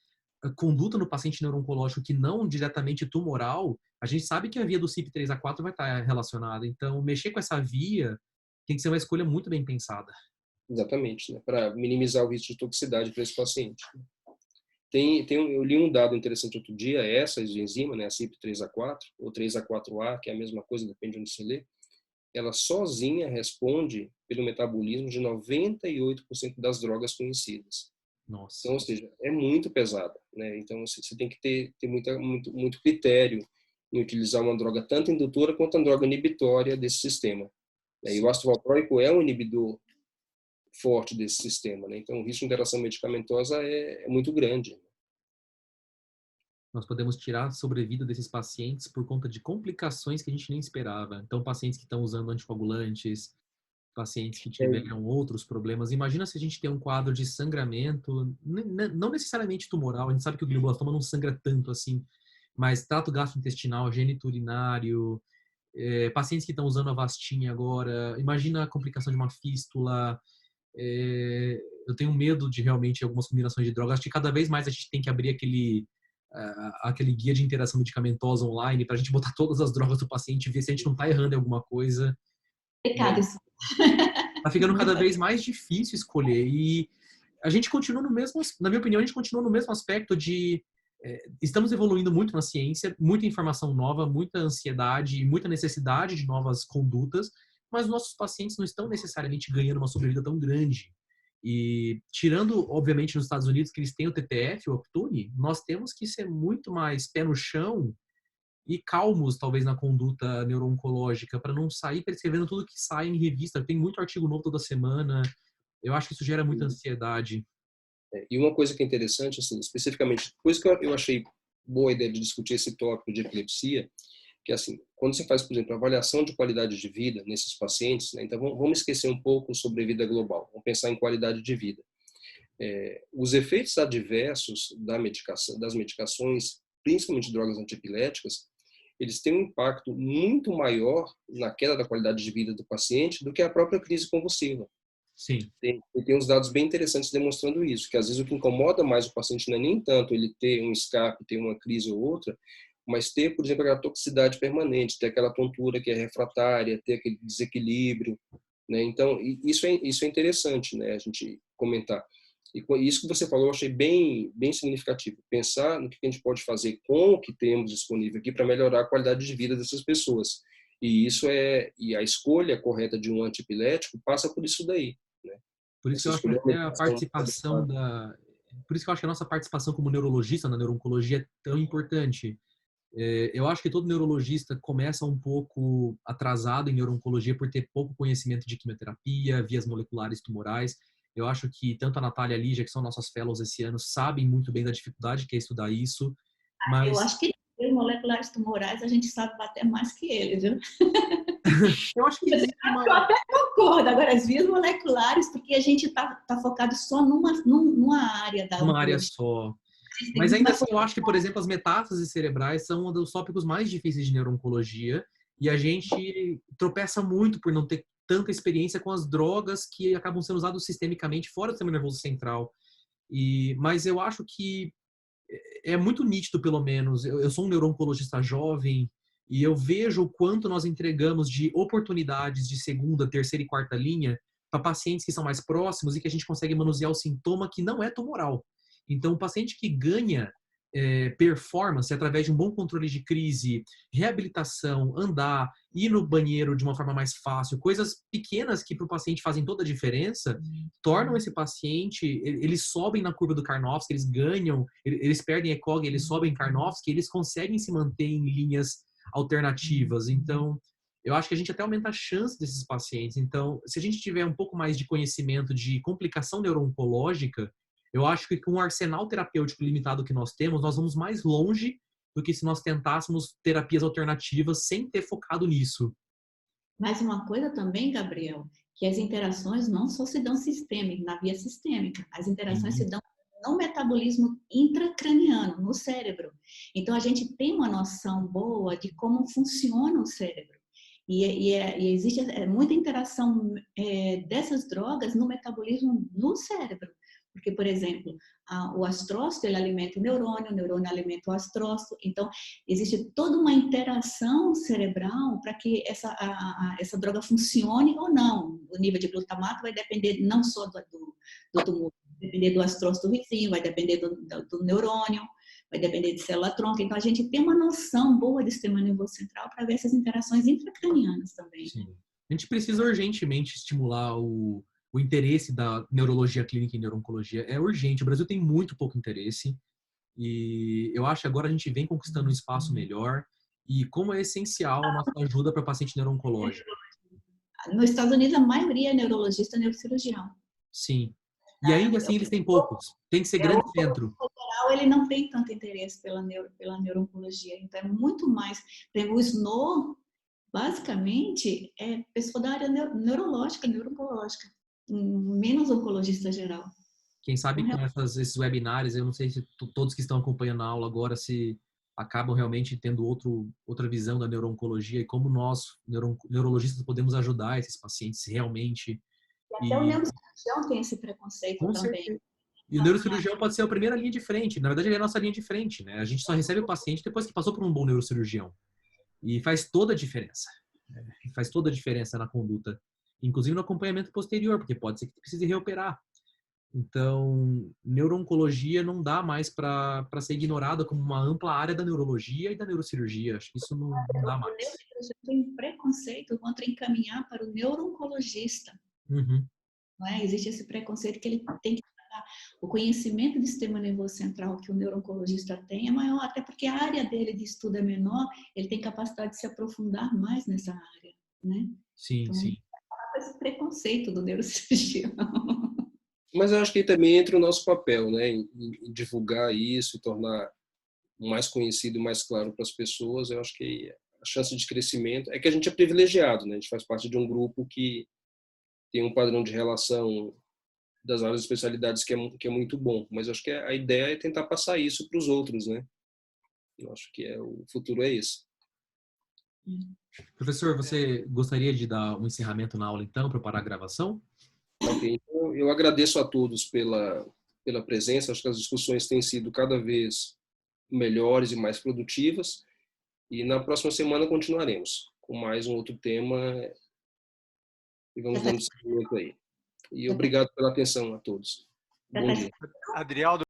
a conduta no paciente neurooncológico que não diretamente tumoral, a gente sabe que a via do CYP3A4 vai estar relacionada. Então, mexer com essa via tem que ser uma escolha muito bem pensada. Exatamente, né? Para minimizar o risco de toxicidade para esse paciente. Eu li um dado interessante outro dia, essa enzima, né, a CYP3A4, ou 3A4A, que é a mesma coisa, depende de onde você lê, ela sozinha responde pelo metabolismo de 98% das drogas conhecidas. Nossa. Então, ou seja, é muito pesada, né? Então, você tem que ter muito critério em utilizar uma droga tanto indutora quanto uma droga inibitória desse sistema. E o ácido valproico é um inibidor forte desse sistema, né? Então, o risco de interação medicamentosa é muito grande. Nós podemos tirar a sobrevida desses pacientes por conta de complicações que a gente nem esperava. Então, pacientes que estão usando anticoagulantes, pacientes que tiveram outros problemas. Imagina se a gente tem um quadro de sangramento, não necessariamente tumoral, a gente sabe que o glioblastoma não sangra tanto assim, mas trato gastrointestinal, geniturinário, pacientes que estão usando Avastin agora, imagina a complicação de uma fístula. Eu tenho medo de realmente algumas combinações de drogas. Acho que cada vez mais a gente tem que abrir aquele guia de interação medicamentosa online para a gente botar todas as drogas do paciente e ver se a gente não está errando em alguma coisa. Tá ficando cada vez mais difícil escolher. E a gente continua no mesmo, na minha opinião, a gente continua no mesmo aspecto de estamos evoluindo muito na ciência, muita informação nova, muita ansiedade, muita necessidade de novas condutas, mas nossos pacientes não estão necessariamente ganhando uma sobrevida tão grande. E tirando, obviamente, nos Estados Unidos, que eles têm o TTF, o Optune, nós temos que ser muito mais pé no chão e calmos, talvez, na conduta neurooncológica, para não sair prescrevendo tudo que sai em revista. Tem muito artigo novo toda semana. Eu acho que isso gera muita ansiedade. E uma coisa que é interessante, assim, especificamente, coisa que eu achei boa a ideia de discutir esse tópico de epilepsia, que assim, quando você faz, por exemplo, avaliação de qualidade de vida nesses pacientes, né, então vamos esquecer um pouco sobre vida global, vamos pensar em qualidade de vida. Os efeitos adversos das medicações, principalmente drogas antiepiléticas, eles têm um impacto muito maior na queda da qualidade de vida do paciente do que a própria crise convulsiva. Sim. Tem uns dados bem interessantes demonstrando isso, que às vezes o que incomoda mais o paciente não é nem tanto ele ter um escape, ter uma crise ou outra, mas ter, por exemplo, aquela toxicidade permanente, ter aquela tontura que é refratária, ter aquele desequilíbrio, né? Então, isso é interessante, né, a gente comentar. E isso que você falou, eu achei bem significativo. Pensar no que a gente pode fazer com o que temos disponível aqui para melhorar a qualidade de vida dessas pessoas. E a escolha correta de um antiepilético passa por isso daí, né? Por isso que eu acho que a participação por isso que eu acho que a nossa participação como neurologista na neurooncologia é tão importante. Eu acho que todo neurologista começa um pouco atrasado em neurooncologia por ter pouco conhecimento de quimioterapia, vias moleculares tumorais. Eu acho que tanto a Natália e a Lígia, que são nossas fellows esse ano, sabem muito bem da dificuldade que é estudar isso. Mas... Eu acho que vias moleculares tumorais a gente sabe bater mais que eles, viu? Eu acho que eu até concordo. Agora, as vias moleculares, porque a gente tá focado só numa área da uma área só. Mas ainda assim, eu acho que, por exemplo, as metástases cerebrais são um dos tópicos mais difíceis de neurooncologia e a gente tropeça muito por não ter tanta experiência com as drogas que acabam sendo usadas sistemicamente fora do sistema nervoso central. Mas eu acho que é muito nítido, pelo menos. Eu sou um neurooncologista jovem e eu vejo o quanto nós entregamos de oportunidades de segunda, terceira e quarta linha para pacientes que são mais próximos e que a gente consegue manusear o sintoma que não é tumoral. Então, o paciente que ganha performance através de um bom controle de crise, reabilitação, andar, ir no banheiro de uma forma mais fácil, coisas pequenas que para o paciente fazem toda a diferença, tornam esse paciente, eles sobem na curva do Karnofsky, eles ganham, eles perdem ECOG, eles sobem Karnofsky, eles conseguem se manter em linhas alternativas. Então, eu acho que a gente até aumenta a chance desses pacientes. Então, se a gente tiver um pouco mais de conhecimento de complicação neurooncológica, eu acho que com o arsenal terapêutico limitado que nós temos, nós vamos mais longe do que se nós tentássemos terapias alternativas sem ter focado nisso. Mas uma coisa também, Gabriel, que as interações não só se dão na via sistêmica, as interações se dão no metabolismo intracraniano, no cérebro. Então, a gente tem uma noção boa de como funciona o cérebro. E existe muita interação dessas drogas no metabolismo no cérebro. Porque, por exemplo, o astrócito ele alimenta o neurônio alimenta o astrócito. Então, existe toda uma interação cerebral para que essa droga funcione ou não. O nível de glutamato vai depender não só do tumor, vai depender do astrócito vizinho, vai depender do neurônio, vai depender de célula-tronco. Então, a gente tem uma noção boa do sistema nervoso central para ver essas interações intracranianas também. Sim. A gente precisa urgentemente estimular o interesse da neurologia clínica e neuro-oncologia. É urgente. O Brasil tem muito pouco interesse e eu acho que agora a gente vem conquistando um espaço melhor e como é essencial a nossa ajuda para paciente neuro-oncológico. Nos Estados Unidos, a maioria é neurologista, neurocirurgião. Sim. E ainda assim eles têm poucos. Tem que ser grande centro. Ele não tem tanto interesse pela neuro-oncologia. Então, é muito mais... O SNO, basicamente, é pessoa da área neurológica, neuro-oncológica. Menos oncologista geral. Quem sabe com esses webinários, eu não sei se todos que estão acompanhando a aula agora se acabam realmente tendo outra visão da neuro-oncologia e como nós, neurologistas, podemos ajudar esses pacientes realmente. E até o neurocirurgião tem esse preconceito com também. Certeza. E o neurocirurgião pode ser a primeira linha de frente. Na verdade, ele é a nossa linha de frente, né? A gente só recebe o paciente depois que passou por um bom neurocirurgião. E faz toda a diferença. Faz toda a diferença na conduta. Inclusive no acompanhamento posterior, porque pode ser que precise reoperar. Então, neuro-oncologia não dá mais para ser ignorada como uma ampla área da neurologia e da neurocirurgia. Acho que isso não dá mais. O neurocirurgião tem preconceito contra encaminhar para o neuro-oncologista. Uhum. Não é? Existe esse preconceito que ele tem que dar. O conhecimento do sistema nervoso central que o neuro-oncologista tem é maior, até porque a área dele de estudo é menor, ele tem capacidade de se aprofundar mais nessa área. Né? Sim, então, sim. Esse preconceito do neurocirurgião. Mas eu acho que também entra o nosso papel, né, em divulgar isso, tornar mais conhecido e mais claro para as pessoas. Eu acho que a chance de crescimento é que a gente é privilegiado, né? A gente faz parte de um grupo que tem um padrão de relação das várias especialidades que é muito bom. Mas eu acho que a ideia é tentar passar isso para os outros, né? Eu acho que o futuro é esse. Professor, você gostaria de dar um encerramento na aula, então, para parar a gravação? Ok, então eu agradeço a todos pela presença. Acho que as discussões têm sido cada vez melhores e mais produtivas. E na próxima semana continuaremos com mais um outro tema e vamos dando seguimento aí. E obrigado pela atenção a todos. Bom dia. Adrialdo,